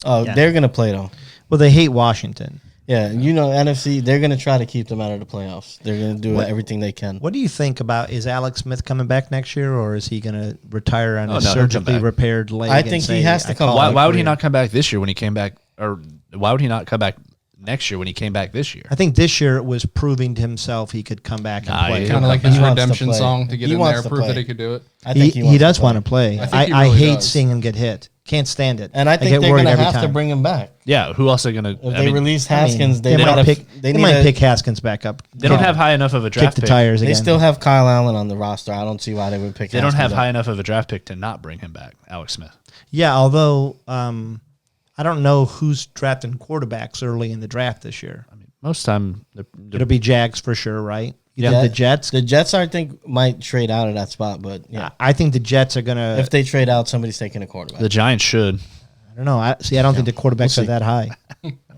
Oh, Yeah. they're going to play, though. Well, they hate Washington. Yeah, NFC, they're going to try to keep them out of the playoffs. They're going to do What- everything they can. What do you think about, is Alex Smith coming back next year, or is he going to retire on Oh, a no, he'll come surgically back. repaired leg? I and think he say, has to "I come call back. it Why would he career"? not come back this year when he came back? Or why would he not come back next year when he came back this year? I think this year it was proving to himself he could come back and Nah, play. he- kind of like He his wants to redemption play. song to get He in wants there, to prove that play. he could do it. I think He wants does to want to play. I think he I really hate does. seeing him get hit. Can't stand it. And I think get they're worried going to every have to time. bring him back. Yeah, who else are going to? If they release I mean, Haskins, they might might have- pick. they They need might to- pick Haskins back up. They don't have high enough of a kick draft the pick. tires They again. still have Kyle Allen on the roster. I don't see why they would pick. They don't have Haskins high up. enough of a draft pick to not bring him back, Alex Smith. Yeah, although I don't know who's drafting quarterbacks early in the draft this year. I mean, most time It'll be Jags for sure, right? You Yeah. think the Jets? The Jets, I think, might trade out of that spot, but yeah, I think the Jets are gonna. if they trade out, somebody's taking a quarterback. the Giants should. I don't know. I don't think the quarterbacks We'll are see. that high.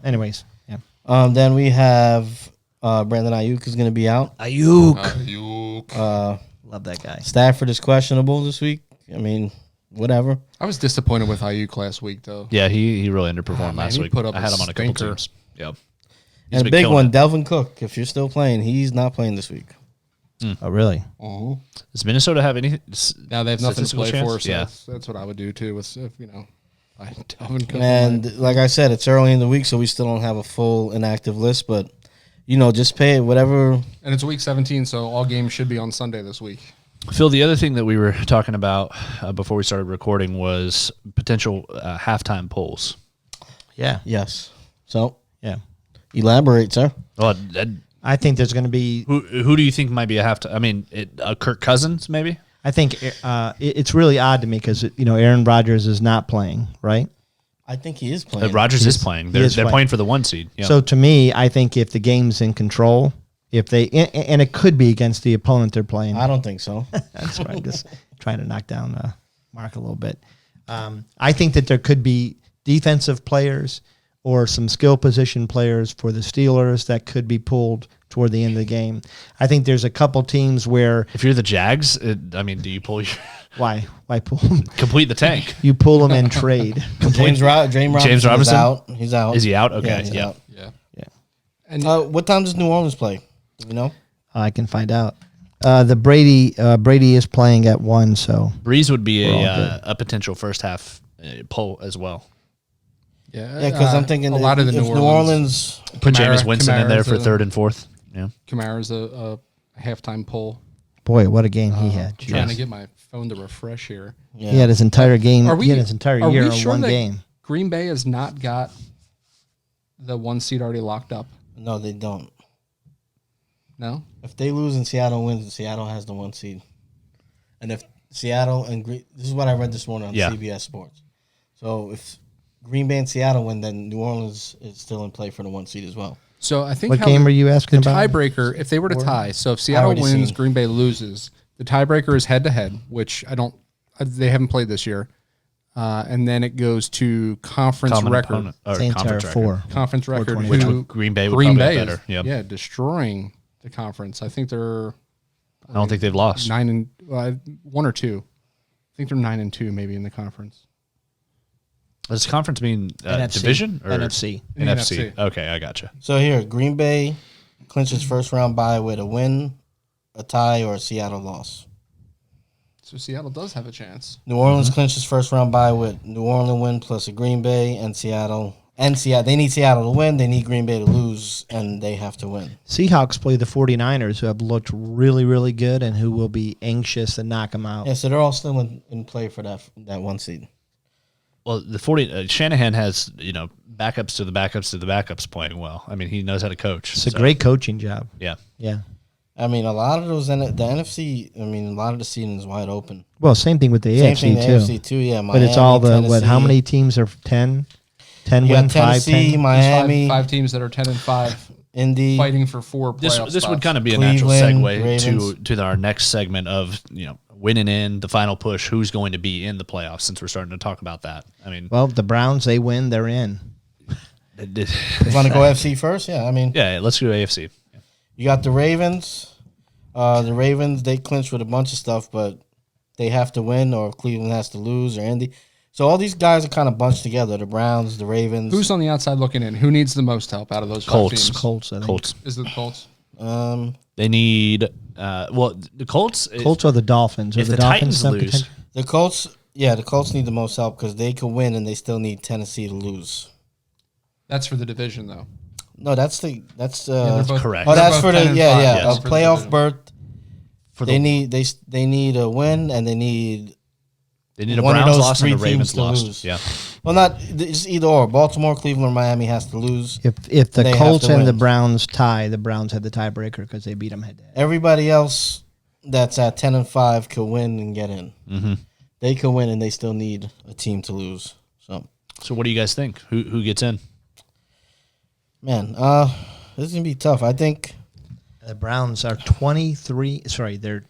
Anyways, yeah. Then we have Brandon Ayuk is going to be out. Ayuk. Love that guy. Stafford is questionable this week. I mean, whatever. I was disappointed with Ayuk last week, though. Yeah, he really underperformed man, last he week. put up I a had him on a couple stinker. teams. Yep. And a been big killing one, it. Delvin Cook. If you're still playing, he's not playing this week. Oh, really? Does Minnesota have any? Now they have nothing to statistical play chance? for, so Yeah. that's what I would do too. If I Delvin Cook. And like I said, it's early in the week, so we still don't have a full inactive list. But just pay whatever. And it's week 17, so all games should be on Sunday this week. Phil, the other thing that we were talking about before we started recording was potential halftime polls. Yeah. Yes. So Yeah. elaborate, sir. Well, I think there's going to be. who do you think might be a halftime? I mean, Kirk Cousins, maybe? I think it's really odd to me because Aaron Rodgers is not playing, right? I think he is playing. Rodgers is playing. They're playing. playing for the 1 seed. Yeah. So to me, I think if the game's in control, and it could be against the opponent they're playing. I don't think so. That's right. I'm just trying to knock down Mark a little bit. I think that there could be defensive players or some skill position players for the Steelers that could be pulled toward the end of the game. I think there's a couple teams where if you're the Jags, do you pull your why pull them? complete the tank? You pull them and trade. James Robinson is Robinson? out. He's out. Is he out? Okay. Yeah, he's Yeah. out. Yeah. Yeah. And What time does New Orleans play? Do you know? I can find out. The Brady is playing at 1, so Breeze would be We're all good. a potential first half poll as well. Yeah, because I'm thinking a lot of the if New Orleans Put Kamara- Jameis Winston in there for Kamara's a- third and fourth. Yeah. Kamara's a halftime poll. boy, what a game he had. I'm trying to Jeez. get my phone to refresh here. Yeah. He had his entire game. Are we- he had his entire are year we on sure one that game. Green Bay has not got the 1 seed already locked up. No, they don't. No? If they lose and Seattle wins, Seattle has the 1 seed. And if Seattle and this is what I read this morning on Yeah. CBS Sports. So if Green Bay and Seattle win, then New Orleans is still in play for the 1 seed as well. So I think What how game the- are you asking the about? tiebreaker, if they were to tie, so if Seattle already wins, seen. Green Bay loses, the tiebreaker is head to head, which they haven't played this year. And then it goes to conference Common record. opponent, or Saints are conference record. 4. Conference record. 4-20. Which who- would, Green Bay would Green probably Bay have better. is, Yep. yeah, destroying the conference. I think they're I don't think they've lost. 1 or 2. I think they're 9-2 maybe in the conference. Does conference mean NFC. division or NFC. NFC? NFC. Okay, I gotcha. So here, Green Bay clinches first round bye with a win, a tie, or a Seattle loss. So Seattle does have a chance. New Orleans clinches first round bye with New Orleans win plus a Green Bay and Seattle. And Seattle, they need Seattle to win. They need Green Bay to lose, and they have to win. Seahawks play the 49ers, who have looked really, really good and who will be anxious to knock them out. Yeah, so they're all still in play for that 1 seed. Well, the Shanahan has backups to the backups to the backups playing well. I mean, he knows how to coach. It's a great coaching job. Yeah. Yeah. I mean, a lot of those the NFC. I mean, a lot of the season is wide open. Well, same thing with the Same AFC thing, the too. AFC too. Yeah, Miami, But it's all the Tennessee. how many teams are 10? 10 You win, got 5, Tennessee, 10. Miami, Five teams that are 10-5, Indy. fighting for 4 playoff This would spots. kind of be a natural Cleveland, segue Ravens. to our next segment of winning in the final push. Who's going to be in the playoffs? Since we're starting to talk about that, I mean, Well, the Browns, they win, they're in. You want to go AFC first? Yeah, I mean, yeah, let's go AFC. you got the Ravens. The Ravens, they clinch with a bunch of stuff, but they have to win, or Cleveland has to lose, or Indy. So all these guys are kind of bunched together. The Browns, the Ravens. Who's on the outside looking in? Who needs the most help out of those 5 Colts. teams? Colts, I think. Colts. Is it the Colts? They need. The Colts. Colts or the Dolphins? Are If the the Dolphins Titans have lose, potential? The Colts, yeah, the Colts need the most help because they could win and they still need Tennessee to lose. That's for the division, though. No, that's they're correct. both- Oh, they're that's both for the 10-5, a for the playoff division. berth. for They the, need a win and they need they need a one of Browns those loss and three a Ravens teams to loss. lose. Yeah, well, not it's either or. Baltimore, Cleveland, or Miami has to lose. If the They have Colts to and the win. Browns tie, the Browns have the tiebreaker because they beat them head to head. Everybody else that's at 10-5 could win and get in. Mm-hmm. They could win and they still need a team to lose. So what do you guys think? Who gets in? Man, this is gonna be tough. I think The Browns are 23. Sorry, they're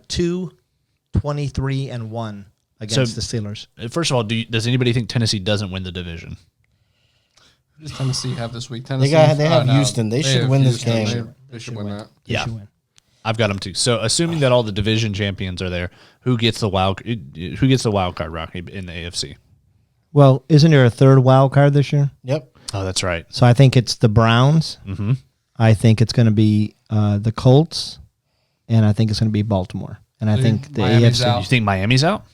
2, 23, and 1 against the Steelers. First of all, does anybody think Tennessee doesn't win the division? Who does Tennessee have this week? they Tennessee. have no, Houston. They should have win this Houston. game. They should win that. They Yeah. should win. I've got them too. So assuming that all the division champions are there, who gets the wild card, Rocky, in the AFC? Well, isn't there a third wild card this year? Yep. Oh, that's right. So I think it's the Browns. Mm-hmm. I think it's going to be the Colts, and I think it's going to be Baltimore. And I So think the Miami's AFC out. You think Miami's out?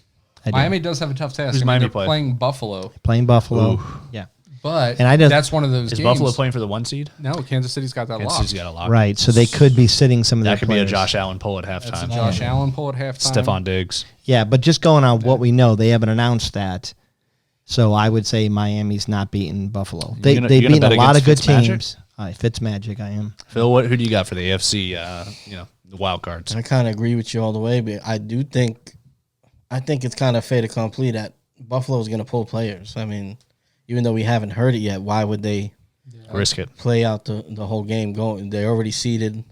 I do. Miami does have a tough task. Who's I mean, Miami they're play? playing Buffalo. playing Buffalo. Ooh. Yeah. But And I don't- that's one of those Is games. Buffalo playing for the 1 seed? No, Kansas City's got that Kansas locked. City's got a lock. Right. So they could be sitting some of That their could be a players. Josh Allen pull at That's a halftime. Josh Allen pull at halftime. Stephon Diggs. Yeah, but just going on what we know, they haven't announced that. So I would say Miami's not beating Buffalo. They've you gonna beaten a bet lot of good against Fitzmagic? teams. Fitzmagic, I am. Phil, who do you got for the AFC? The wild cards. I kind of agree with you all the way, but I think it's kind of fait accompli that Buffalo's going to pull players. I mean, even though we haven't heard it yet, why would they Risk it. play out the whole game? They're already seeded.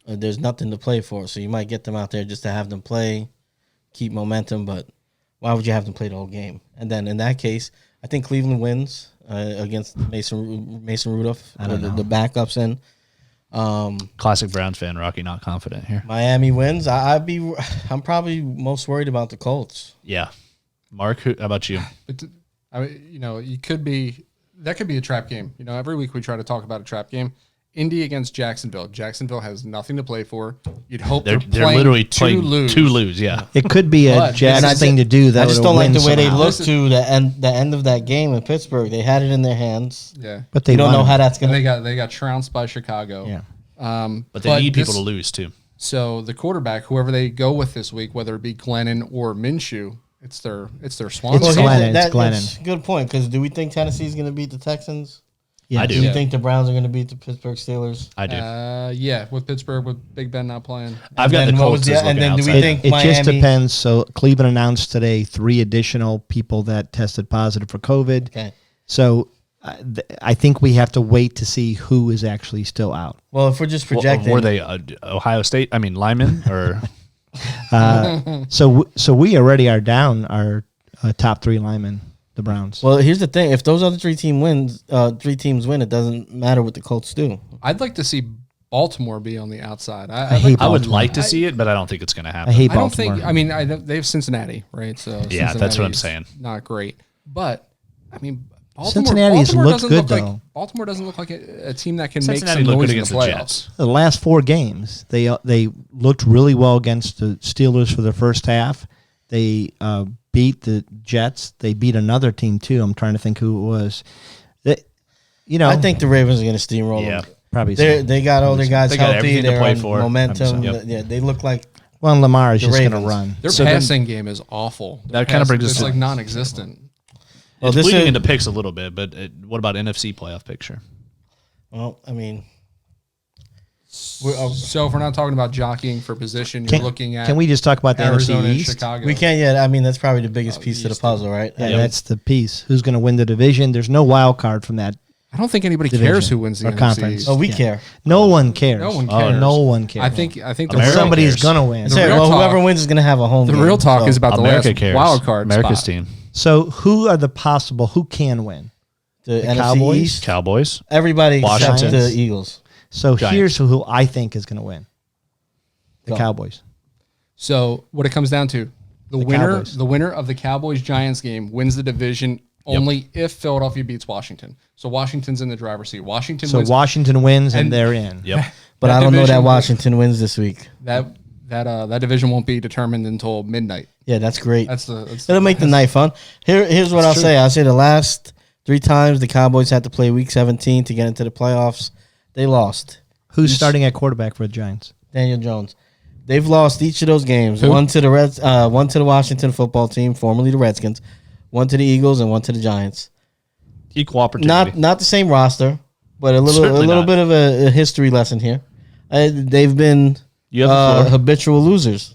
There's nothing to play for, so you might get them out there just to have them play, keep momentum. But why would you have them play the whole game? And then in that case, I think Cleveland wins against Mason Rudolph. I don't know. The backups in. Classic Browns fan, Rocky, not confident here. Miami wins. I'm probably most worried about the Colts. Yeah. Mark, how about you? But I mean, that could be a trap game. Every week we try to talk about a trap game. Indy against Jacksonville. Jacksonville has nothing to play for. You'd hope They're playing literally to playing lose. to lose. Yeah. It could be a But- Jags And I thing to do. That I just would don't like win the way they somehow. look Listen- to the end of that game in Pittsburgh. They had it in their hands. Yeah, But they you don't won know it. how that's and gonna. they got trounced by Chicago. Yeah. But they need people this- to lose, too. So the quarterback, whoever they go with this week, whether it be Glennon or Minshew, it's their swan It's song. Glennon. That's Glennon. a good point, because do we think Tennessee's going to beat the Texans? Yeah. I Do do. you Yeah. think the Browns are going to beat the Pittsburgh Steelers? I do. Yeah, with Pittsburgh, with Big Ben not playing. I've got the then what was Colts the- as and looking then do we outside. think- It just Miami- depends. So Cleveland announced today 3 additional people that tested positive for COVID. Okay. So I think we have to wait to see who is actually still out. Well, if we're just Well, projecting, were they Ohio State? I mean, linemen? Or So we already are down our top 3 linemen, the Browns. well, here's the thing: if those other 3 teams win, it doesn't matter what the Colts do. I'd like to see Baltimore be on the outside. I hate I would Baltimore. like to see it, but I don't think it's going to happen. I hate I don't Baltimore. think. I mean, they have Cincinnati, right? So Yeah, that's what I'm Cincinnati's saying. Not great, but I mean, Cincinnati's looked doesn't good, look like though. Baltimore doesn't look like a team that can Cincinnati make some looked noise good in against the the playoffs. Jets. The last 4 games, they looked really well against the Steelers for the first half. They beat the Jets. They beat another team too. I'm trying to think who it was. I think the Ravens are going to steamroll Yeah. them. probably. They got all their guys They got healthy. everything to They're play on for. momentum. 100%. Yep. Yeah, they look like Well, Lamar is The just going to Ravens. run. Their So then- passing game is awful. That kinda brings us it's to- like non-existent. Well, It's this bleeding is- into picks a little bit, but what about NFC playoff picture? Well, I mean, So if we're not talking about jockeying for position, you're looking at Can we just talk about the Arizona NFC and East? Chicago. we can't yet. I mean, that's probably the biggest piece of the puzzle, right? Yeah, Yep. that's the piece. Who's going to win the division? There's no wild card from that. I don't think anybody Division cares who wins the or NFC conference. East. Oh, we Yeah. care. No one cares. No one Oh, cares. no one cares. I think the America real, somebody's cares. going to win. Say, real well, talk- whoever wins is going to have a home. the game. real talk So, is about America the last cares. wild card America's spot. team. So who are the possible? Who can win? the NFC Cowboys? East. Cowboys. Everybody except Washington. the Eagles. So Giants. here's who I think is going to win. The Go. Cowboys. So what it comes down to, the Cowboys. winner of the Cowboys Giants game wins the division only if Philadelphia beats Washington. So Washington's in the driver's seat. Washington So wins. Washington wins and And- they're in. Yep. But That I don't know that division- Washington wins this week. that division won't be determined until midnight. Yeah, that's great. That's the It'll make the night fun. Here's what I'll true. say. I'll say the last 3 times the Cowboys had to play Week 17 to get into the playoffs, they lost. Who's starting at quarterback for the Giants? Daniel Jones. They've lost each of those games. Who? One to the one to the Washington football team, formerly the Redskins. One to the Eagles and one to the Giants. Equal opportunity. Not the same roster, but a Certainly little not. bit of a history lesson here. They've been You have the floor. habitual losers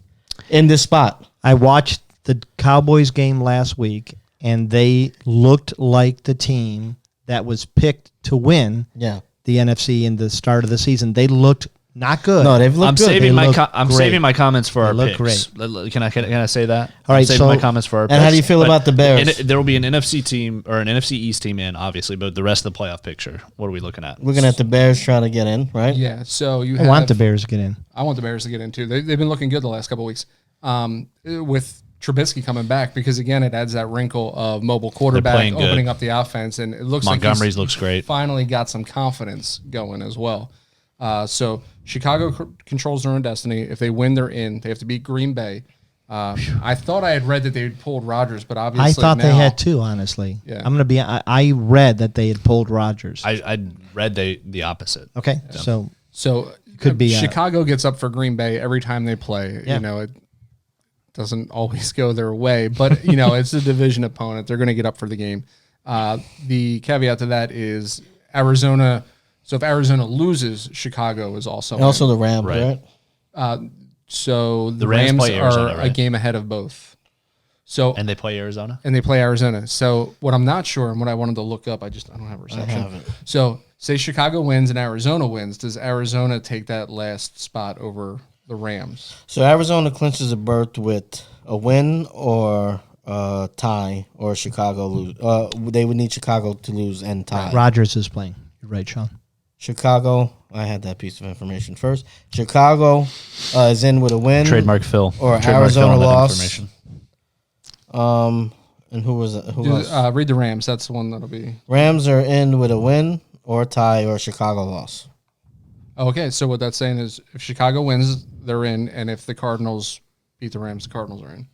in this spot. I watched the Cowboys game last week, and they looked like the team that was picked to win Yeah. the NFC in the start of the season. They looked not good. No, they've looked I'm good. saving They my look I'm great. saving my comments for They our look picks. Can I say that? All right, I'm saving so- my comments for our picks. And how do you feel but about the Bears? There will be an NFC team or an NFC East team in, obviously, but the rest of the playoff picture. What are we looking at? Looking at the Bears trying to get in, right? Yeah. So you I want the Bears to get in. I want the Bears to get into. They've been looking good the last couple of weeks. With Trubisky coming back, because again, it adds that wrinkle of mobile quarterback playing good. opening up the offense, and it looks Montgomery's like he's looks great. finally got some confidence going as well. So Chicago controls their own destiny. If they win, they're in. They have to beat Green Bay. I thought I had read that they had pulled Rodgers, but I obviously thought they now- had two, honestly. Yeah. I'm going to be, I read that they had pulled Rodgers. I read the opposite. Okay. So So Could be, Chicago gets up for Green Bay every time they play. Yeah. You know, it doesn't always go their way, but you know, it's a division opponent. They're going to get up for the game. The caveat to that is Arizona. So if Arizona loses, Chicago is also And also in. the Rams, Right. right? So the Rams Rams play are Arizona, a right? game ahead of both. So And they play Arizona. and they play Arizona. So what I'm not sure and what I wanted to look up, I don't have reception. haven't. So say Chicago wins and Arizona wins. Does Arizona take that last spot over the Rams? So Arizona clinches a berth with a win or a tie, or Chicago lose. They would need Chicago to lose and tie. Rodgers is playing. You're right, Sean. Chicago, I had that piece of information first. Chicago is in with a win. Trademark Phil. Or Trademark Arizona Phil on that loss. information. And who was it? Who was? Read the Rams. That's the one that'll be. Rams are in with a win or a tie or Chicago loss. Okay, so what that's saying is if Chicago wins, they're in, and if the Cardinals beat the Rams, the Cardinals are in.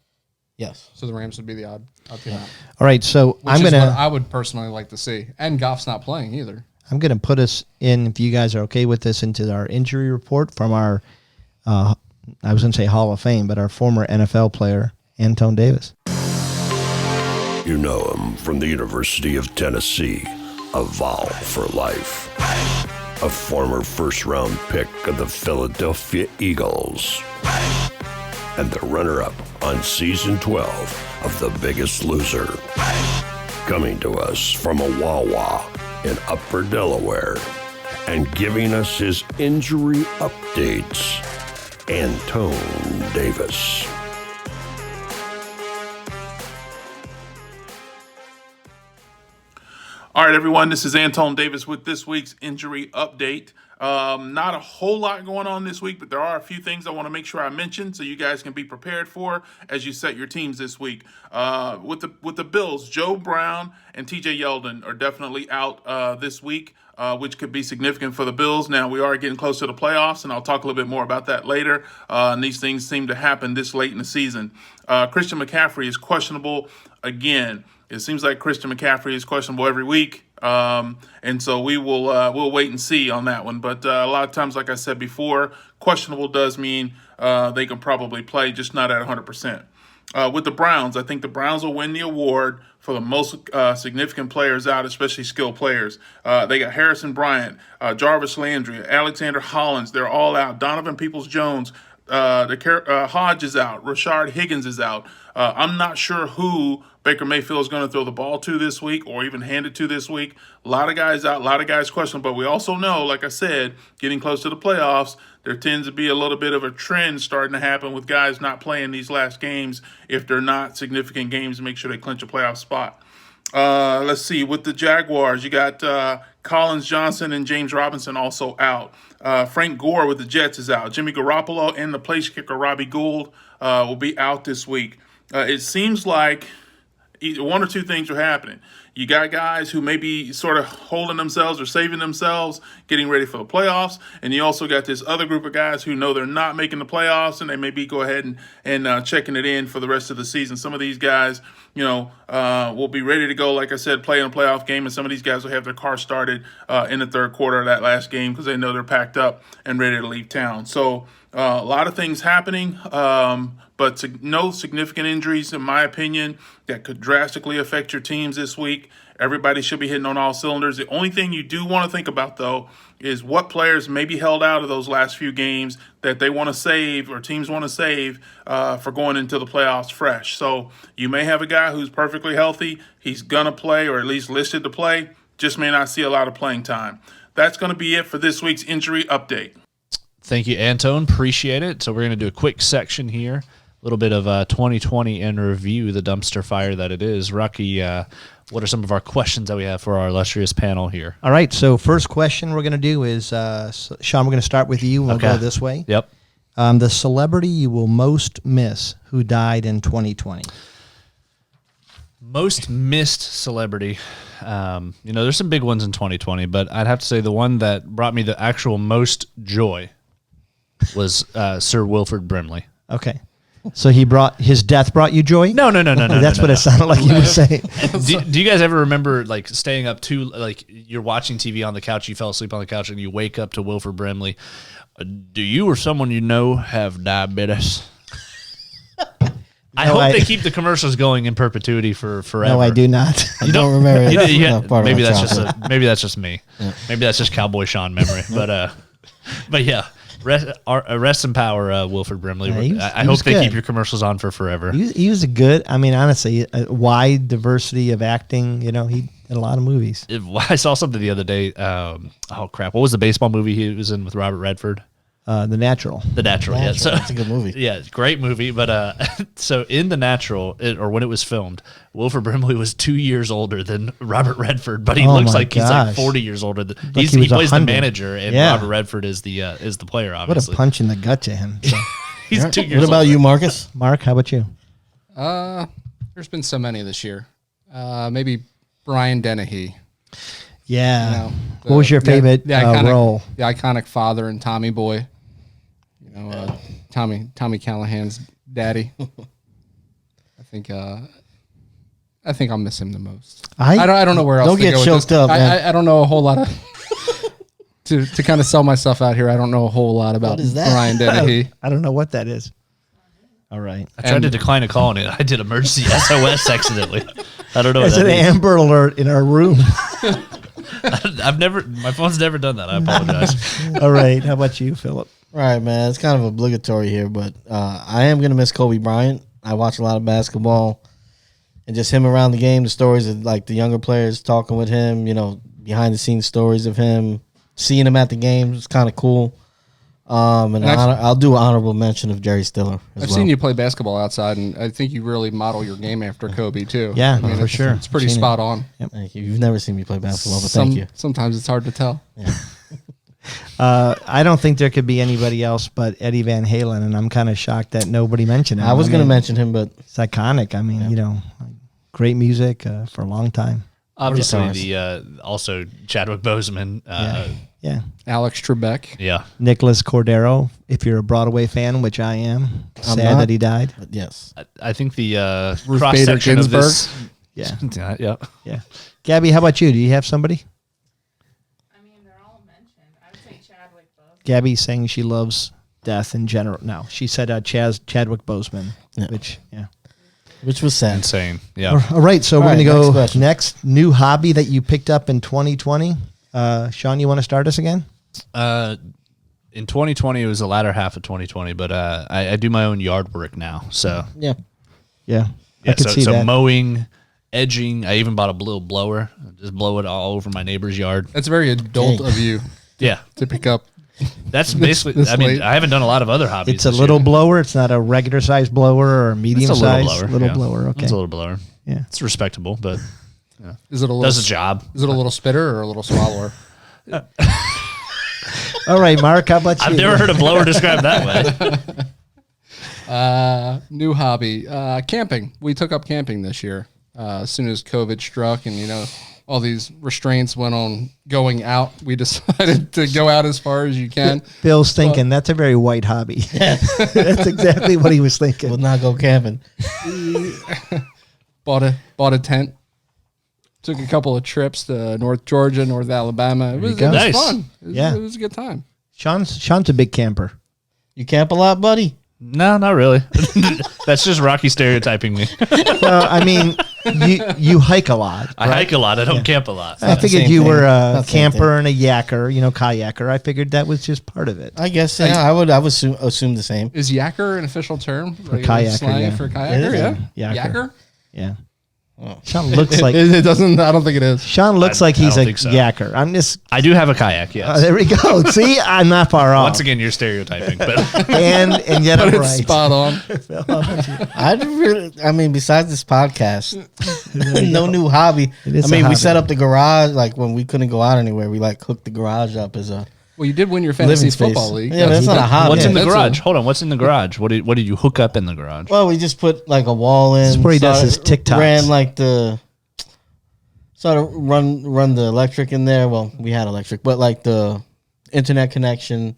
Yes. So the Rams would be the odd team out. All right. So Which I'm is going what to. I would personally like to see. And Goff's not playing either. I'm going to put us in, if you guys are okay with this, into our injury report from our, I was going to say Hall of Fame, but our former NFL player, Antone Davis. You know him from the University of Tennessee, a Vol for life. A former first-round pick of the Philadelphia Eagles. And the runner-up on Season 12 of The Biggest Loser. Coming to us from a Wawa in Upper Delaware and giving us his injury updates, Antone Davis. All right, everyone, this is Antone Davis with this week's injury update. Not a whole lot going on this week, but there are a few things I want to make sure I mention so you guys can be prepared for as you set your teams this week. With the Bills, Joe Brown and TJ Yeldon are definitely out this week, which could be significant for the Bills. Now, we are getting close to the playoffs, and I'll talk a little bit more about that later. And these things seem to happen this late in the season. Christian McCaffrey is questionable again. It seems like Christian McCaffrey is questionable every week, and so we'll wait and see on that one. But a lot of times, like I said before, questionable does mean they can probably play, just not at 100%. With the Browns, I think the Browns will win the award for the most significant players out, especially skilled players. They got Harrison Bryant, Jarvis Landry, Alexander Hollins. They're all out. Donovan Peoples-Jones. Hodge is out. Rashard Higgins is out. I'm not sure who Baker Mayfield is going to throw the ball to this week or even hand it to this week. A lot of guys out, a lot of guys questionable. But we also know, like I said, getting close to the playoffs, there tends to be a little bit of a trend starting to happen with guys not playing these last games if they're not significant games to make sure they clinch a playoff spot. Let's see. With the Jaguars, you got Collins Johnson and James Robinson also out. Frank Gore with the Jets is out. Jimmy Garoppolo and the place kicker Robbie Gould will be out this week. It seems like either one or two things are happening. You got guys who may be sort of holding themselves or saving themselves, getting ready for the playoffs. And you also got this other group of guys who know they're not making the playoffs, and they may be go ahead and checking it in for the rest of the season. Some of these guys, will be ready to go, like I said, play in a playoff game. And some of these guys will have their car started in the third quarter of that last game because they know they're packed up and ready to leave town. So a lot of things happening, but no significant injuries, in my opinion, that could drastically affect your teams this week. Everybody should be hitting on all cylinders. The only thing you do want to think about, though, is what players may be held out of those last few games that they want to save or teams want to save for going into the playoffs fresh. So you may have a guy who's perfectly healthy. He's going to play or at least listed to play, just may not see a lot of playing time. That's going to be it for this week's injury update. Thank you, Antone. Appreciate it. So we're going to do a quick section here. A little bit of 2020 in review, the dumpster fire that it is. Rocky, what are some of our questions that we have for our illustrious panel here? All right. So first question we're going to do is, Sean, we're going to start with you. We'll go this way. Yep. The celebrity you will most miss who died in 2020. Most missed celebrity. There's some big ones in 2020, but I'd have to say the one that brought me the actual most joy was Sir Wilford Brimley. Okay. So his death brought you joy? No. That's what it sounded like you were saying. Do you guys ever remember like staying up too, like you're watching TV on the couch, you fell asleep on the couch, and you wake up to Wilford Brimley? Do you or someone you know have diabetes? I hope they keep the commercials going in perpetuity for forever. No, I do not. I don't remember. Maybe that's just me. Yeah. Maybe that's just Cowboy Sean memory. But yeah, rest in power, Wilford Brimley. Yeah, I hope they keep your commercials on for forever. He was a good. I mean, honestly, a wide diversity of acting. He did a lot of movies. I saw something the other day. Oh crap! What was the baseball movie he was in with Robert Redford? The Natural. The Natural. Yeah, so that's a good movie. Yeah, great movie. But so in The Natural, or when it was filmed, Wilford Brimley was 2 years older than Robert Redford, but he looks like he's like 40 years older. He plays 100. The manager, and Robert Redford is the player. Obviously, what a punch in the gut to him. So. He's 2 years. What about older. you, Marcus? Mark, how about you? There's been so many this year. Maybe Brian Dennehy. Yeah. What was your favorite role? The iconic father in Tommy Boy. Tommy Callahan's daddy. I think I'll miss him the most. I don't know where else. Don't to get go choked with up. Man. I don't know a whole lot of to kind of sell myself out here. I don't know a whole lot about Brian Dennehy. I don't know what that is. All right. I tried to decline a call and I did emergency SOS accidentally. I don't know. There's an Amber Alert in our room. My phone's never done that. I apologize. All right. How about you, Philip? Right, man. It's kind of obligatory here, but I am going to miss Kobe Bryant. I watch a lot of basketball, and just him around the game, the stories of like the younger players talking with him, behind the scenes stories of him, seeing him at the games. It's kind of cool. I'll do an honorable mention of Jerry Stiller. I've seen you play basketball outside, and I think you really model your game after Kobe too. Yeah, for sure. It's pretty spot on. Yep. Thank you. You've never seen me play basketball, but thank you. Sometimes it's hard to tell. Yeah. I don't think there could be anybody else but Eddie Van Halen, and I'm kind of shocked that nobody mentioned him. I was going to mention him, but it's iconic. I mean, great music for a long time. Obviously, also Chadwick Boseman. Yeah. Alex Trebek. Yeah. Nicholas Cordero, if you're a Broadway fan, which I am. Sad that he died. But yes. I think the Ruth cross Bader section of this. Ginsburg. Yeah. Gabby, how about you? Do you have somebody? I mean, they're all mentioned. I would say Chadwick Boseman. Gabby's saying she loves death in general. No, she said Chadwick Boseman, which was sad. Insane. Yeah. All right, so we're going to go next new hobby that you picked up in 2020. Sean, you want to start us again? In 2020, it was the latter half of 2020, but I do my own yard work now. So yeah. I could see that. Mowing, edging. I even bought a little blower. Just blow it all over my neighbor's yard. That's very adult of you. Yeah, to pick up. That's basically. I haven't done a lot of other hobbies. It's a little blower. It's not a regular size blower or medium size. Little blower. Okay, it's a little blower. Yeah, it's respectable, but is it a little, does the job? Is it a little spitter or a little swallower? All right, Mark. How about you? I've never heard a blower described that way. New hobby, camping. We took up camping this year as soon as COVID struck, and all these restraints went on going out. We decided to go out as far as you can. Bill's thinking that's a very white hobby. That's exactly what he was thinking. We'll not go camping. Bought a tent. Took a couple of trips to North Georgia, North Alabama. It was nice. Fun. It was a good time. Sean's a big camper. You camp a lot, buddy? No, not really. That's just Rocky stereotyping me. Well, I mean, you hike a lot. I hike a lot. I don't camp a lot. I figured you were a camper and a yacker, kayaker. I figured that was just part of it. I guess, I would assume the same. Is yacker an official term? For kayaker, slang for kayaker, Yacker? Yeah. Oh. Sean looks like it doesn't. I don't think it is. Sean looks like he's a yacker. I do have a kayak. Yes. There we go. See, I'm not far off. Once again, you're stereotyping, but and yet I'm right. Spot on. Besides this podcast, no new hobby. We set up the garage when we couldn't go out anywhere. We hooked the garage up as a. Well, you did win your fantasy football league. Yeah, that's not a hobby. What's in the garage? Hold on. What's in the garage? What did you hook up in the garage? Well, we just put a wall in. This is where he does his TikToks. Ran sort of run the electric in there. Well, we had electric, but the internet connection.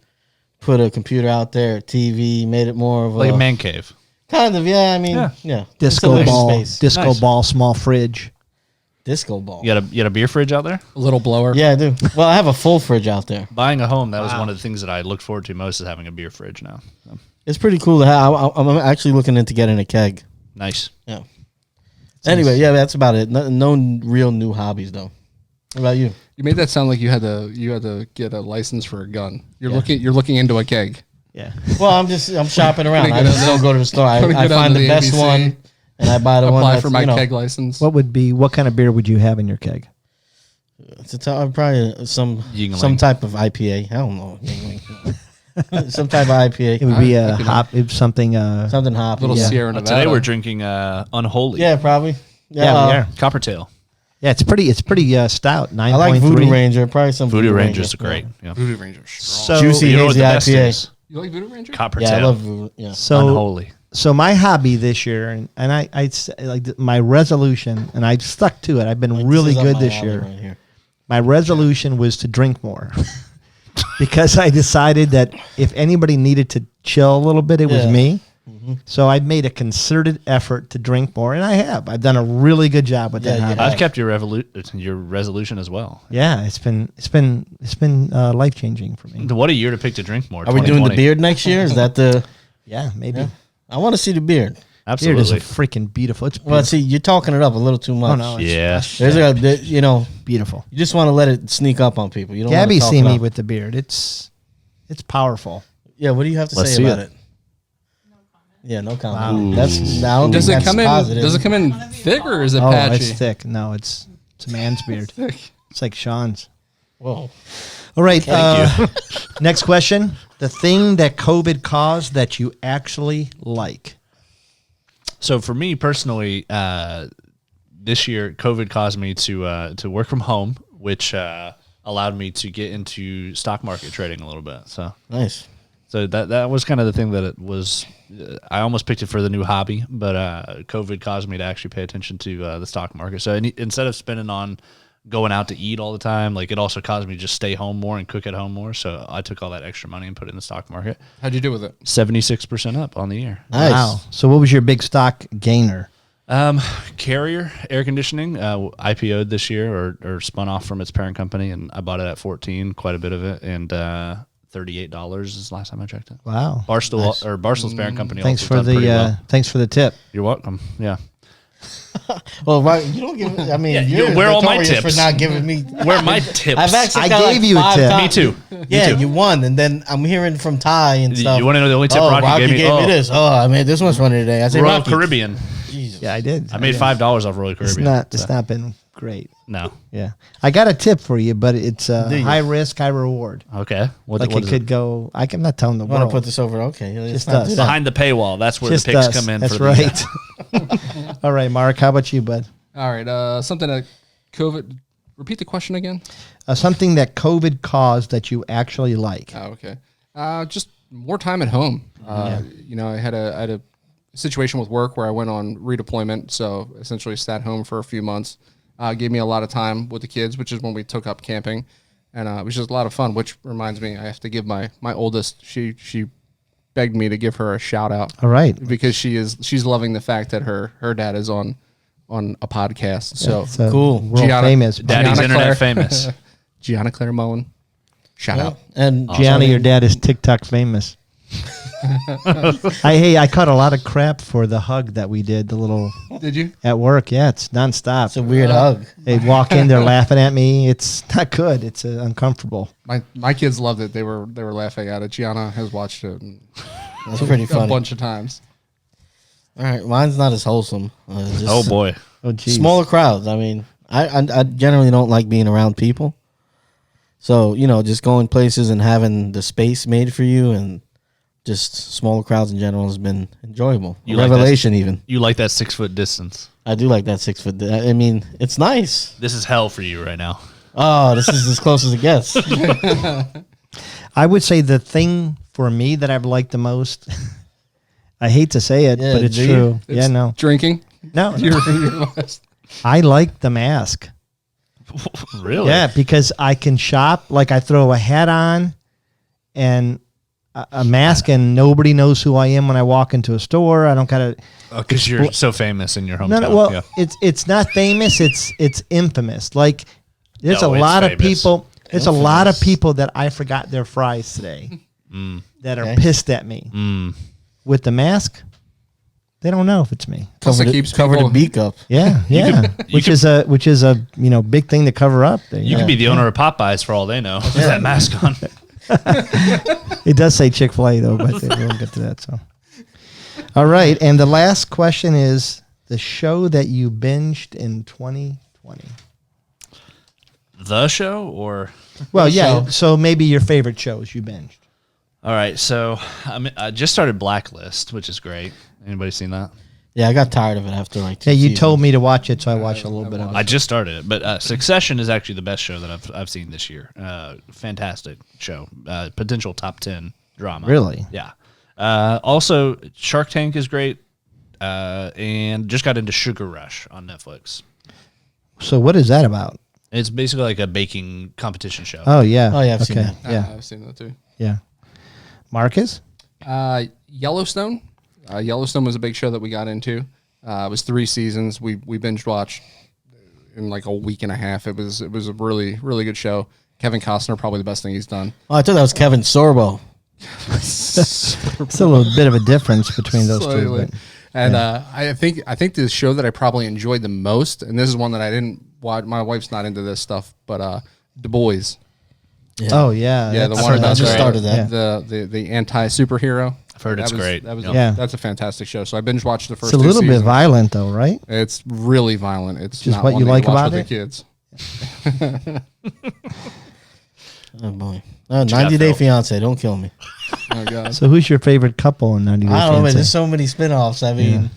Put a computer out there, TV, made it more of a man cave. Kind of, yeah. I mean, Yeah. yeah. Disco It's a ball, nice space. disco Nice. ball, small fridge. Disco ball. You got a beer fridge out there? A little blower. Yeah, I do. Well, I have a full fridge out there. Buying a home, that was one of the things that I looked forward to most, is having a beer fridge now. So, It's pretty cool to have. I'm actually looking into getting a keg. nice. Yeah. Anyway, yeah, that's about it. No real new hobbies though. What about you? You made that sound like you had to get a license for a gun. You're looking into a keg. Yeah. Well, I'm shopping around. I Gonna just don't go to the store. I gonna go down find to the the best ABC, one, and I buy the one Apply that's, for my you know, keg license. What kind of beer would you have in your keg? Probably some Yingling. type of IPA. I don't know. Yingling. Some type of IPA. It would be I a can- hop, something. Something hoppy. Little yeah. Sierra Nevada. Today we're drinking Unholy. Yeah, probably. Yeah, we are. Coppertail. Yeah, it's pretty stout. 9.3. I like Voodoo Ranger. Probably some Voodoo Rangers are great. Yeah. Voodoo Ranger. Strong. So Juicy You know what hazy the best IPA. is? You like Voodoo Ranger? Coppertail. Yeah, I love Voodoo. Yeah. so Unholy. so my hobby this year, and I like my resolution, and I've stuck to it. I've been really This is up good my this alley year. right here. My resolution was to drink more because I decided that if anybody needed to chill a little bit, it was Yeah. me. So I made a concerted effort to drink more, and I have. I've done a really good job with that. Yeah, hobby. I've kept your resolution as well. Yeah, it's been life changing for me. What a year to pick to drink more. Are we doing the 2020. beard next year? Is that the? Yeah, maybe. Yeah. I want to see the beard. Beard is Absolutely. a freaking beautiful. It's Well, beautiful. see, you're talking it up a little too much. Oh no, it's Yeah. There's you know, beautiful. you just want to let it sneak up on people. You don't. Gabby want to seen talk me up. with the beard. It's powerful. Yeah. What do you have to Let's say see about it. it? Yeah, no comment. That's now. Does it that's come in? positive. Does it come in thick or is it Oh, patchy? it's thick. No, it's a man's beard. It's like Sean's. Whoa. All right. Next question. The thing that COVID caused that you actually like. So for me personally, this year COVID caused me to work from home, which allowed me to get into stock market trading a little bit. Nice. So that was kind of the thing that it was. I almost picked it for the new hobby, but COVID caused me to actually pay attention to the stock market. So instead of spending on going out to eat all the time, like it also caused me to just stay home more and cook at home more. So I took all that extra money and put it in the stock market. How'd you do with it? 76% up on the year. Nice. Wow. So what was your big stock gainer? Carrier air conditioning IPO'd this year or spun off from its parent company, and I bought it at 14, quite a bit of it, and $38 is the last time I checked it. Wow. Barstool's parent company. Thanks also for done pretty the well. thanks for the tip. You're welcome. Yeah. Well, right, you don't give. I mean, Yeah, you're where are all my notorious tips? for not giving me. Where are my tips? I've actually I got gave like you a 5 tip. times. Me too. Yeah, Me too. you won, and then I'm hearing from Ty and stuff. You want to know the only tip Oh, Rocky gave me? me this. Oh, I made this much money today. I said Royal Rocky. Caribbean. Jesus. Yeah, I did. I made $5 off Royal Caribbean. It's not been great. No. Yeah. I got a tip for you, but it's Do you? high risk, high reward. Okay. What Like what it is could go. I'm not telling the Want to world. put this over? Okay, let's Just not us. do that. behind the paywall? That's where Just the picks us. come in. That's for right. The, All right, Mark. How about you, bud? All right. Something that COVID. Repeat the question again. Something that COVID caused that you actually like. Oh, okay. Just more time at home. You know, I had a situation with work where I went on redeployment, so essentially sat home for a few months. Gave me a lot of time with the kids, which is when we took up camping, and it was just a lot of fun. Which reminds me, I have to give my oldest. She begged me to give her a shout out. All right. Because she's loving the fact that her dad is on a podcast. So So Cool. World Gianna- famous. Daddy's Gianna internet Claire. famous. Gianna Claire Mullen, shout out. And Gianna, your dad is TikTok famous. I caught a lot of crap for the hug that we did. The little Did you? at work. Yeah, it's nonstop. it's a weird hug. They walk in, they're laughing at me. It's not good. It's uncomfortable. My kids loved it. They were laughing at it. Gianna has watched it That's pretty a funny. bunch of times. All right, mine's not as wholesome. Just Oh boy. Oh, geez. smaller crowds. I mean, I generally don't like being around people. So, you know, just going places and having the space made for you and just smaller crowds in general has been enjoyable. You like Revelation, even. You like that 6 foot distance. I do like that 6 foot. I mean, it's nice. This is hell for you right now. Oh, this is as close as it gets. I would say the thing for me that I've liked the most. I hate to say it, Yeah, but it's do you? true. Yeah, It's no, Drinking. no. You're last. I like the mask. Really? Yeah, because I can shop. Like I throw a hat on, and a mask and nobody knows who I am when I walk into a store. I don't kind of Because you're so famous in your hometown. no. Well, yeah. it's not famous. It's infamous. Like there's No, a it's lot of famous. people. There's a lot of people that I forgot their fries today that are pissed at me with the mask. They don't know if it's me. Plus, it keeps cover the people- beak up. Yeah, yeah. Which is a big thing to cover up. There, You could be the owner of Popeyes for all they know. With that mask on. It does say Chick-fil-A though, but we won't get to that. So, all right. And the last question is the show that you binged in 2020. The show or? Well, yeah. So maybe your favorite shows you binged. All right. So I just started Blacklist, which is great. Anybody seen that? Yeah, I got tired of it after like 2 Yeah, you seasons. told me to watch it, so I watched a little bit of it. I just started it, but Succession is actually the best show that I've seen this year. Fantastic show, potential top 10 drama. Really? Yeah. Also, Shark Tank is great, and just got into Sugar Rush on Netflix. So what is that about? It's basically like a baking competition show. Oh yeah. Oh, yeah, I've seen that. Yeah, I've seen that too. yeah. Marcus? Yellowstone. Yellowstone was a big show that we got into. It was 3 seasons. We binge watched in like a week and a half. It was a really, really good show. Kevin Costner, probably the best thing he's done. Oh, I thought that was Kevin Sorbo. It's a little bit of a difference between those two. Slightly. But And I think the show that I probably enjoyed the most, and this is one that I didn't watch. My wife's not into this stuff, but Du Bois. oh yeah. Yeah, the that's one right. about I just the- started that. The anti superhero. I've heard it's great. Yeah. That's a fantastic show. So I binge watched the first. It's a 2 little bit seasons. violent though, right? It's really violent. It's Just not what one you that like watch about with it? The kids. Oh boy. 90 Day Phil? Fiance, don't kill me. Oh god. So who's your favorite couple in 90 Day I don't know, man. Fiancé? There's so many spinoffs. I mean,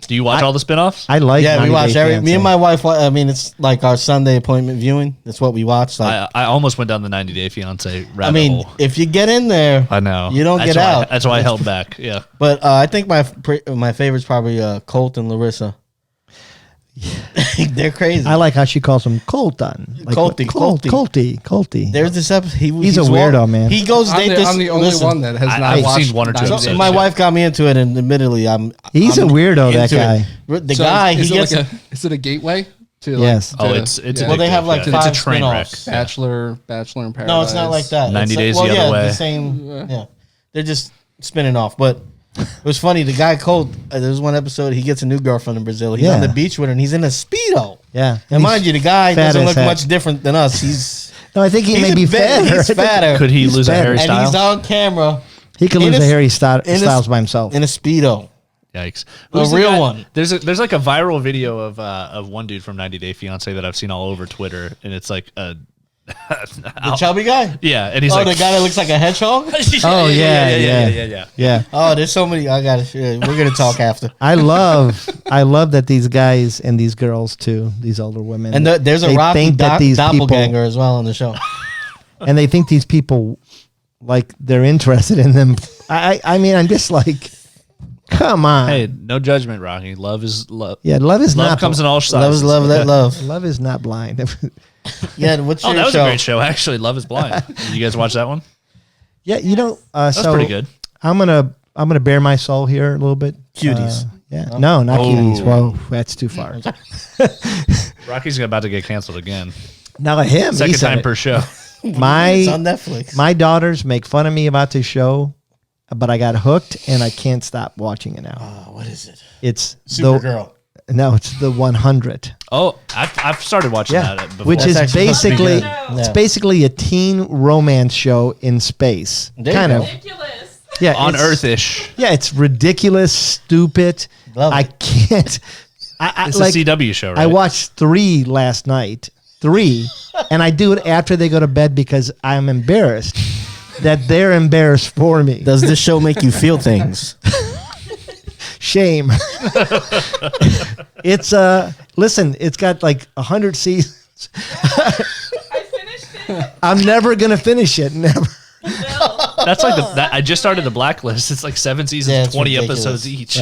Do you watch all the spinoffs? I like yeah, 90 we watch Day every. Me Fiancé. and my wife. I mean, it's like our Sunday appointment viewing. That's what we watch. Like, I almost went down the 90 Day Fiance rabbit I mean, hole. if you get in there, I know. you don't That's get why- out. That's why I held back. Yeah. But I think my favorite's probably Colt and Larissa. They're crazy. I like how she calls him Colton. Like, Colty, Colty. There's this episode. He's a weirdo, man. He goes date this. I'm the only listen, one that has not I've watched. seen 1 or 2 90 episodes. Days. My Yeah. wife got me into it, and admittedly, He's a weirdo, that into guy. it. The So guy, is he it gets. like is it a gateway to? Yes. Like, Oh, it's yeah. Well, they have like Yeah. 5 It's a train wreck. spinoffs. Bachelor in Paradise. No, it's not like that. 90 It's Days like, the Other Way. The same. Yeah, they're just spinning off. But it was funny. The guy Colt. There's one episode. He gets a new girlfriend in Brazil. He's on Yeah. the beach with her, and he's in a speedo. Yeah. And mind you, the guy fat doesn't as look heck. much different than us. He's No, I think he may be fatter. He's fatter. Could he He's lose a better. Harry and Styles? he's on camera He could In lose a- a Harry in a- Styles by himself. in a speedo. Yikes! A Who's the real guy- one. There's like a viral video of one dude from 90 Day Fiance that I've seen all over Twitter, and it's like a The chubby guy. yeah, and he's Oh, like the guy that looks like a hedgehog. Oh, yeah. Yeah. Oh, there's so many. I got to. We're gonna talk after. I love that these guys and these girls too, these older women. And there's a they Rocky think that these doppelganger as well on the show. and they think these people like they're interested in them. I mean, I'm just like, come on. Hey, no judgment, Rocky. Love is love. Yeah, love is Love not comes in all sizes. Love is love. That love. love is not blind. Yeah. What's Oh, your that was show? a great show, actually. Love is Blind. Did you guys watch that one? Yeah, you know, That's so pretty good. I'm gonna bare my soul here a little bit. Cuties. Yeah, no, not Oh. cuties. Whoa, that's too far. Rocky's about to get canceled again. Now him, Second he said time it. per show. It's on Netflix. My daughters make fun of me about this show, but I got hooked and I can't stop watching it now. Oh, what is it? It's Supergirl. No, it's the 100. Oh, I've started watching Yeah, that before. which is That's actually supposed to be basically good. it's Yeah. basically a teen romance show in space. There you Kind go. of. Ridiculous. Yeah, on it's- Earth-ish. Yeah, it's ridiculous, stupid. Love I it. can't. I It's like. a CW show, right? I watched 3 last night. 3, and I do it after they go to bed because I'm embarrassed that they're embarrassed for me. Does this show make you feel things? Shame. It's listen, it's got like 100 seasons. I finished it. I'm never gonna finish it. Never. Bill. That's like I just started the Blacklist. It's like 7 seasons, Yeah, it's 20 ridiculous. episodes each.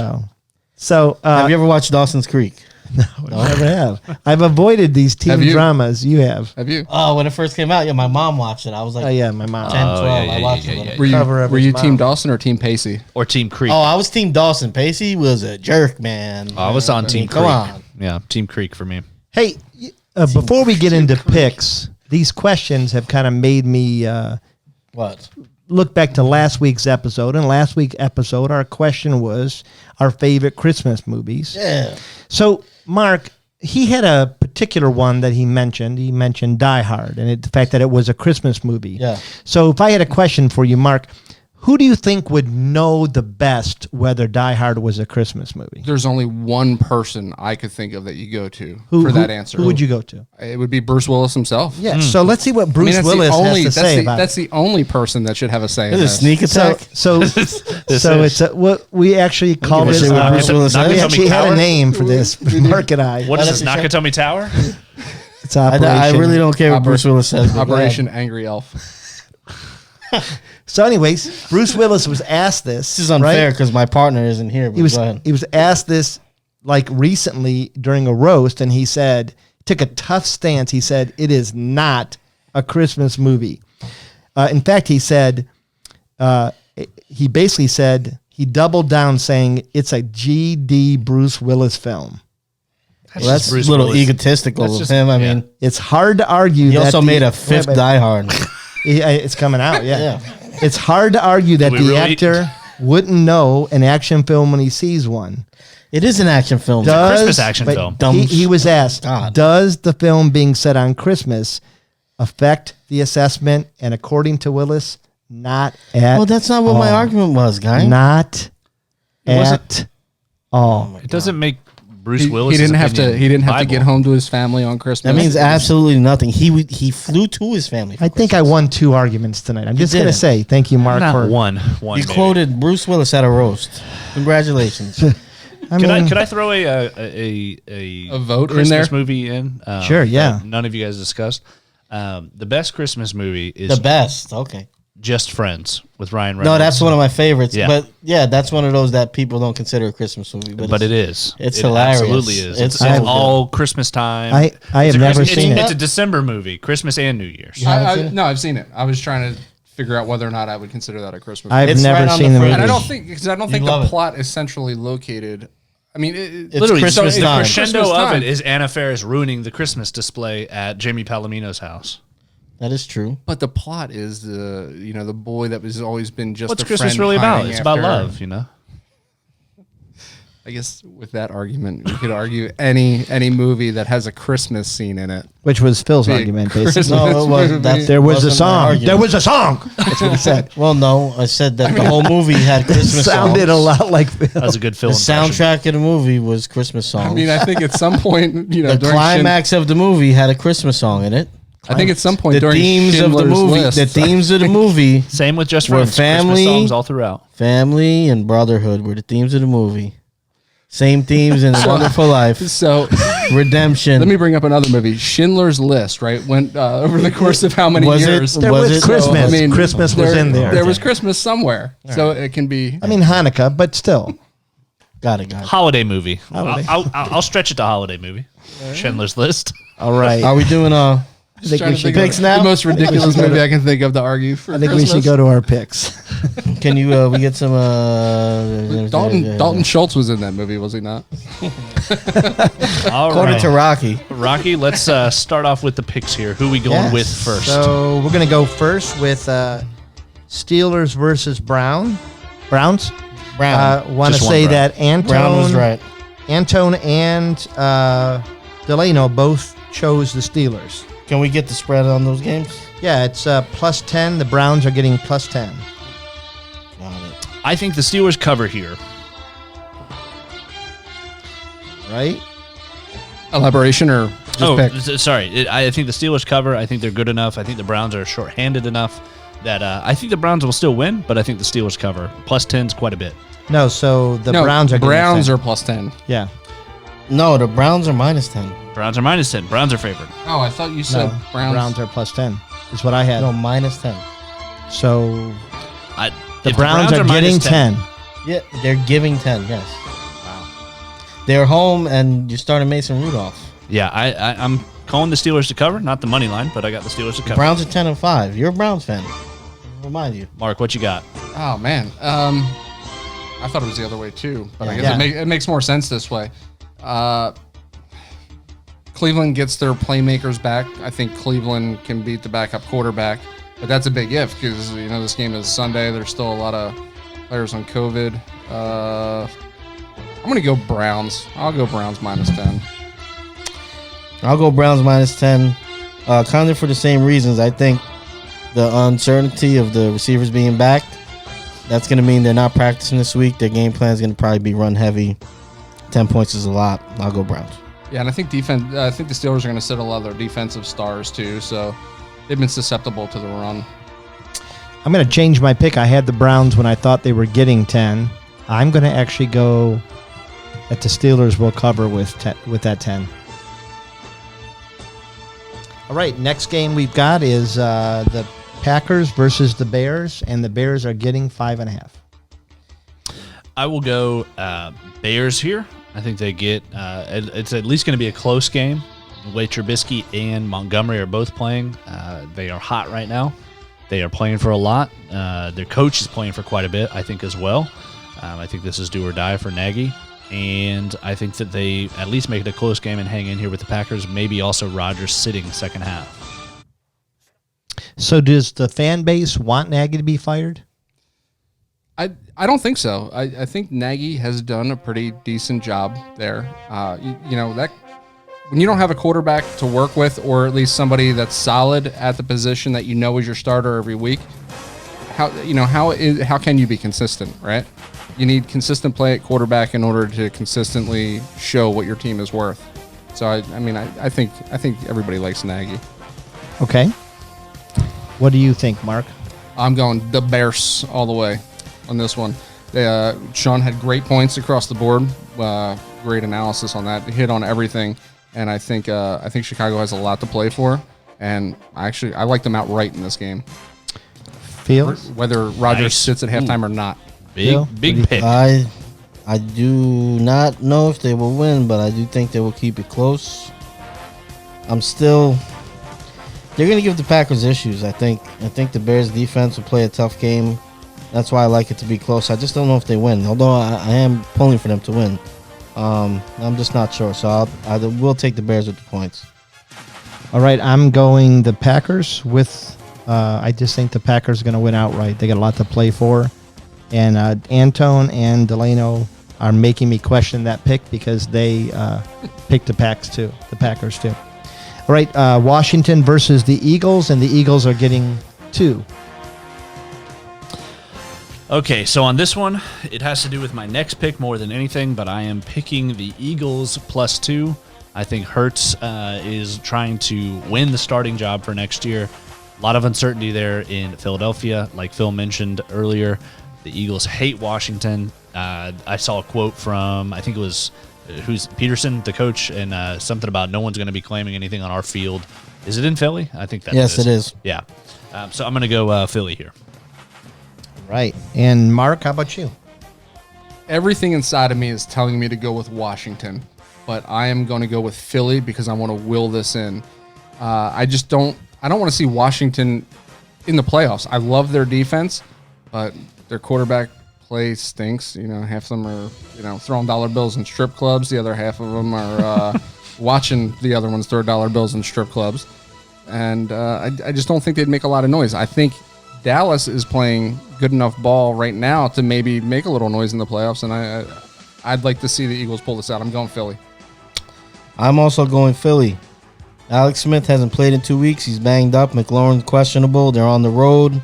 So, Have you ever watched Dawson's Creek? Never have. I've avoided these team Have you? dramas. You have. Have you? Oh, when it first came out, yeah, my mom watched it. I was like, Oh yeah, my mom. 10, 12. yeah, I yeah, watched yeah, it. yeah, Were Cover you, of were his you mom. Team Dawson or Team Pacey? Or Team Creek. Oh, I was Team Dawson. Pacey was a jerk, man. I was on Team Come Creek. on. Yeah, Team Creek for me. Hey, before we get into picks, these questions have kind of made me What? look back to last week's episode. In last week's episode, our question was our favorite Christmas movies. Yeah. So, Mark, he had a particular one that he mentioned. He mentioned Die Hard and the fact that it was a Christmas movie. Yeah. So, if I had a question for you, Mark, who do you think would know the best whether Die Hard was a Christmas movie? There's only one person I could think of that you go to for that answer. Who would you go to? It would be Bruce Willis himself. Yeah. So let's see what I mean, Bruce that's Willis has to say about that's it. the only person that should have a say in Is it a this. sneak attack? So it's what we actually called give a it. shit what Bruce Willis we says. actually had Tower? a name for this. Mark and I. What is this, Honestly, Nakatomi Tower? It's Operation. I really don't care what Bruce Willis says. but go ahead. Operation Angry Elf. So, anyways, Bruce Willis was asked this. This is unfair right? because my partner isn't here. But He was go ahead. he was asked this like recently during a roast, and he said took a tough stance. He said it is not a Christmas movie. In fact, he said he basically said he doubled down, saying it's a GD Bruce Willis film. Well, that's Bruce a little Willis. egotistical That's of just- him. I yeah. mean, It's hard to argue. he that also the- made a fifth wait, Die Hard. It's coming out. Yeah. Yeah. It's hard to argue that we the really- actor wouldn't know an action film when he sees one. It is an action film. Christmas action but film. He was asked, God. does the film being set on Christmas affect the assessment? And according to Willis, not at Well, that's not what my argument was, guy. Not wasn't- at all. It doesn't make Bruce He Willis. didn't have to. He didn't have to get home to his family on Christmas. That means absolutely nothing. He flew to his family. For I think I won 2 arguments tonight. I'm just going to didn't. say thank you, Mark, Not for one. You maybe. quoted Bruce Willis at a roast. Congratulations. Could I throw a vote in Christmas there? movie in? Sure, yeah. that none of you guys discussed. The best Christmas movie is The best. Okay. Just Friends with Ryan No, Reynolds. that's one of my favorites. Yeah. But yeah, that's one of those that people don't consider a Christmas movie. But it is. It's It hilarious. Absolutely is. It's It's, so all Christmas time. I have It's a never Christmas- seen It's it. a December movie, Christmas and New Year's. No, I've seen it. I was trying to figure out whether or not I would consider that a Christmas movie. I've It's never right on seen the the fringe. movie. And I don't think because I don't think love the it. plot is centrally located. I mean, It's Literally, Christmas so time. the crescendo Christmas of time. it is Anna Faris ruining the Christmas display at Jamie Palomino's house. That is true. but the plot is the boy that has always been just. What's a Christmas friend really about? pining It's about after- love, you know. I guess with that argument, you could argue any movie that has a Christmas scene in it. Which was Phil's Big argument, Christmas basically. No, it wasn't. That's, There was a wasn't my song. argument. There was a song. That's what he said. Well, no, I said that the whole movie had Christmas Sounded songs. a lot like Phil. That was a good The film. soundtrack of the movie was Christmas songs. I mean, I think at some point, the during climax of the movie had a Christmas song in it. I think at some point The during themes of the Schindler's movie, List, the themes of the movie, Same with Just We're Friends. family. Christmas songs all throughout. family and brotherhood were the themes of the movie. Same themes in A Wonderful Life, So redemption. let me bring up another movie, Schindler's List. Right, went over the course of how many Was it- years? There was was it- Christmas. I mean, Christmas was in there. There was Christmas somewhere, so it can be. I mean, Hanukkah, but still. Got it. Holiday movie. Holiday. I'll stretch it to holiday movie. Schindler's List. All right. Are we doing I think Trying we to should think of picks now? The most ridiculous movie I can think of to argue for. I think we should go to our picks. Can you? We get some. Dalton Schultz was in that movie, was he not? All According right. to Rocky. Rocky, let's start off with the picks here. Who we going Yes. with first? So we're going to go first with Steelers versus Browns. Brown. Want to Just one say Brown. that Antone, Brown was right. Antone and Delano both chose the Steelers. Can we get the spread on those games? Yeah, it's plus 10. The Browns are getting plus 10. Got it. I think the Steelers cover here. Right? Elaboration or just pick? Sorry. I think the Steelers cover. I think they're good enough. I think the Browns are short-handed enough that I think the Browns will still win, but I think the Steelers cover. Plus 10's quite a bit. No, so the No, Browns are getting Browns 10. are plus 10. Yeah. No, the Browns are minus 10. Browns are minus 10. Browns are favored. Oh, I thought you said No, Browns. Browns are plus 10. Is what I had. No, minus 10. So The the Browns are minus getting 10. Yeah, they're giving 10, yes. They're home, and you're starting Mason Rudolph. Yeah, I'm calling the Steelers to cover, not the money line, but I got the Steelers to cover. Browns are 10-5. You're a Browns fan. I'll remind you. Mark, what you got? Oh man, I thought it was the other way too, but I guess Yeah. it makes more sense this way. Cleveland gets their playmakers back. I think Cleveland can beat the backup quarterback, but that's a big if because this game is Sunday. There's still a lot of players on COVID. I'm gonna go Browns. I'll go Browns -10. I'll go Browns -10. Kind of for the same reasons. I think the uncertainty of the receivers being back, that's going to mean they're not practicing this week. Their game plan is going to probably be run heavy. 10 points is a lot. I'll go Browns. Yeah, and I think defense. I think the Steelers are going to sit a lot of their defensive stars too, so they've been susceptible to the run. I'm going to change my pick. I had the Browns when I thought they were getting 10. I'm going to actually go that the Steelers will cover with that 10. All right, next game we've got is the Packers versus the Bears, and the Bears are getting 5.5. I will go Bears here. I think they get it's at least going to be a close game. The way Trubisky and Montgomery are both playing, they are hot right now. They are playing for a lot. Their coach is playing for quite a bit, I think, as well. I think this is do or die for Nagy. And I think that they at least make it a close game and hang in here with the Packers. Maybe also Rodgers sitting second half. So does the fan base want Nagy to be fired? I don't think so. I think Nagy has done a pretty decent job there. That when you don't have a quarterback to work with, or at least somebody that's solid at the position that is your starter every week, how can you be consistent, right? You need consistent play at quarterback in order to consistently show what your team is worth. So I think everybody likes Nagy. Okay. What do you think, Mark? I'm going the Bears all the way on this one. Sean had great points across the board. Great analysis on that. Hit on everything, and I think Chicago has a lot to play for. And I like them outright in this game, Fields? whether Rodgers Nice. sits at halftime or not. Bill, Big what do you- pick. I do not know if they will win, but I do think they will keep it close. They're going to give the Packers issues. I think the Bears defense will play a tough game. That's why I like it to be close. I just don't know if they win, although I am pulling for them to win. I'm just not sure, so I will take the Bears with the points. All right, I'm going the Packers with. I just think the Packers are going to win outright. They got a lot to play for, and Antone and Delano are making me question that pick because they picked the Packers too. All right, Washington versus the Eagles, and the Eagles are getting 2. Okay, so on this one, it has to do with my next pick more than anything, but I am picking the Eagles +2. I think Hurts is trying to win the starting job for next year. A lot of uncertainty there in Philadelphia. Like Phil mentioned earlier, the Eagles hate Washington. I saw a quote from, I think it was, Peterson, the coach, and something about no one's going to be claiming anything on our field. Is it in Philly? I think that Yes, it is. Yeah. So I'm going to go Philly here. Right, and Mark, how about you? Everything inside of me is telling me to go with Washington, but I am going to go with Philly because I want to will this in. I don't want to see Washington in the playoffs. I love their defense, but their quarterback play stinks. Half of them are, throwing dollar bills in strip clubs. The other half of them are watching the other ones throw dollar bills in strip clubs. And I just don't think they'd make a lot of noise. I think Dallas is playing good enough ball right now to maybe make a little noise in the playoffs, and I'd like to see the Eagles pull this out. I'm going Philly. I'm also going Philly. Alex Smith hasn't played in 2 weeks. He's banged up. McLaurin's questionable. They're on the road.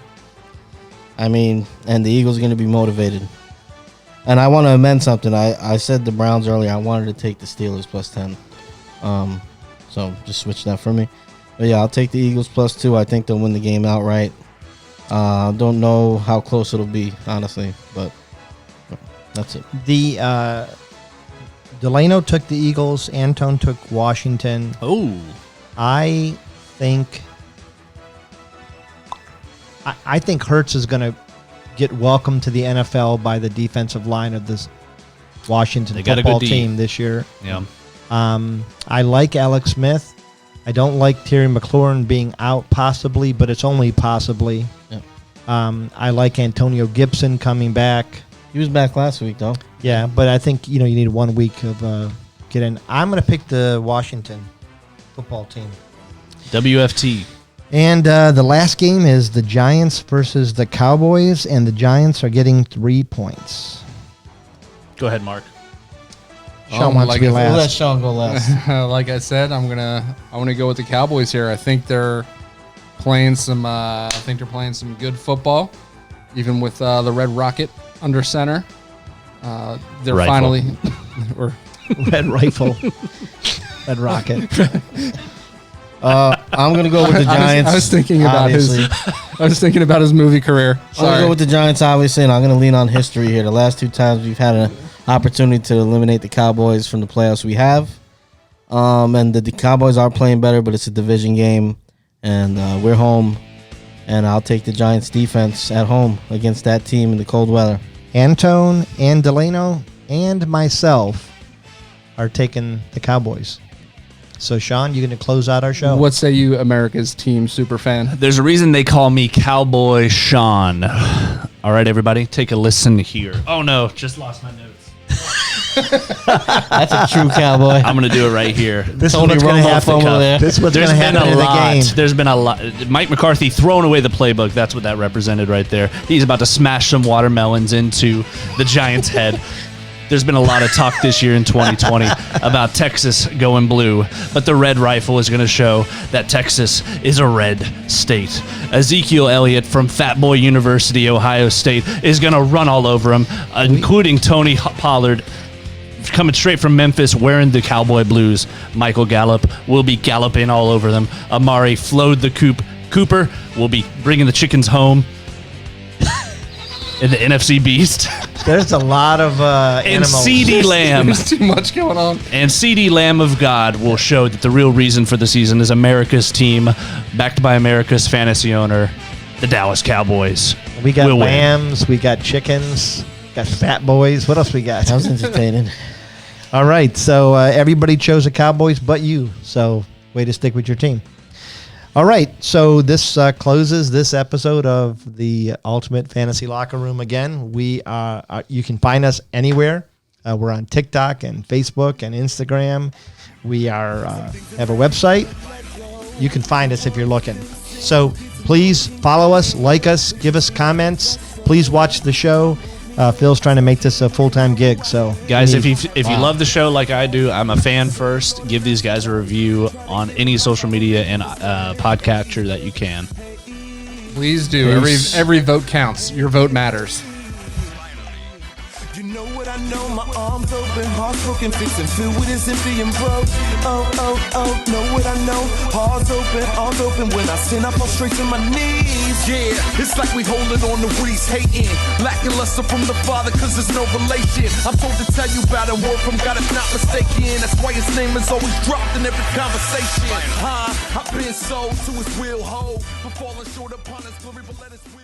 And the Eagles are going to be motivated. And I want to amend something. I said the Browns earlier. I wanted to take the Steelers +10. So just switch that for me. But yeah, I'll take the Eagles +2. I think they'll win the game outright. Don't know how close it'll be, honestly, but that's it. The Delano took the Eagles. Antone took Washington. Oh. I think Hurts is going to get welcomed to the NFL by the defensive line of Washington They got a football good D. team this year. Yeah. I like Alex Smith. I don't like Terry McLaurin being out possibly, but it's only possibly. Yeah. I like Antonio Gibson coming back. He was back last week, though. Yeah, but I think you need 1 week of getting. I'm going to pick the Washington football team. WFT. And the last game is the Giants versus the Cowboys, and the Giants are getting 3 points. Go ahead, Mark. Sean wants like to be I said, We'll let last. Sean go last. Like I said, I want to go with the Cowboys here. I think they're playing some. I think they're playing some good football, even with the Red Rocket under center. They're Rifle. finally, or Red Rifle. Red Rocket. I'm going to go with the Giants. I was thinking about obviously. I was thinking about his movie career. I'm going to Sorry. go with the Giants, obviously, and I'm going to lean on history here. The last 2 times we've had an opportunity to eliminate the Cowboys from the playoffs, we have. And the Cowboys are playing better, but it's a division game, and we're home. And I'll take the Giants' defense at home against that team in the cold weather. Antone and Delano and myself are taking the Cowboys. So, Sean, you going to close out our show? What say you, America's team super fan? There's a reason they call me Cowboy Sean. All right, everybody, take a listen here. Oh, no, just lost my notes. That's a true Cowboy. I'm going to do it right here. This is Tony what's going to Romo happen. fumble there. This is what's going There's to been happen a in the lot. game. There's been a lot. Mike McCarthy throwing away the playbook. That's what that represented right there. He's about to smash some watermelons into the Giants' head. There's been a lot of talk this year in 2020 about Texas going blue, but the red rifle is going to show that Texas is a red state. Ezekiel Elliott from Fat Boy University, Ohio State, is going to run all over him, including Tony Pollard, coming straight from Memphis wearing the Cowboy blues. Michael Gallup will be galloping all over them. Amari Flowed the Cooper will be bringing the chickens home. In the NFC Beast. There's a lot of And animals. CD Lamb. There's too much going on. And CD Lamb of God will show that the real reason for the season is America's team, backed by America's fantasy owner, the Dallas Cowboys. We got will win. lambs. We got chickens. Got fat boys. What else we got? That was entertaining. All right. So everybody chose the Cowboys but you. So way to stick with your team. All right. So this closes this episode of the Ultimate Fantasy Locker Room. Again, we are you can find us anywhere. We're on TikTok and Facebook and Instagram. We are have a website. You can find us if you're looking. So please follow us, like us, give us comments. Please watch the show. Phil's trying to make this a full-time gig. So Guys, we need- if you love the show like I do, I'm a fan first. Give these guys a review on any social media and podcatcher that you can. Please do. Peace. Every vote counts. Your vote matters. You know what I know, my arms open, hearts broken, fixing filled with his empty and broke. Oh, oh, oh, know what I know, hearts open, arms open, when I sin I fall straight to my knees. Yeah, it's like we holding on to what he's hating, lacking luster from the father cause there's no relation. I'm told to tell you about a word from God if not mistaken, that's why his name is always dropped in every conversation. I've been sold to his will hold, but falling short upon his glory, but let his will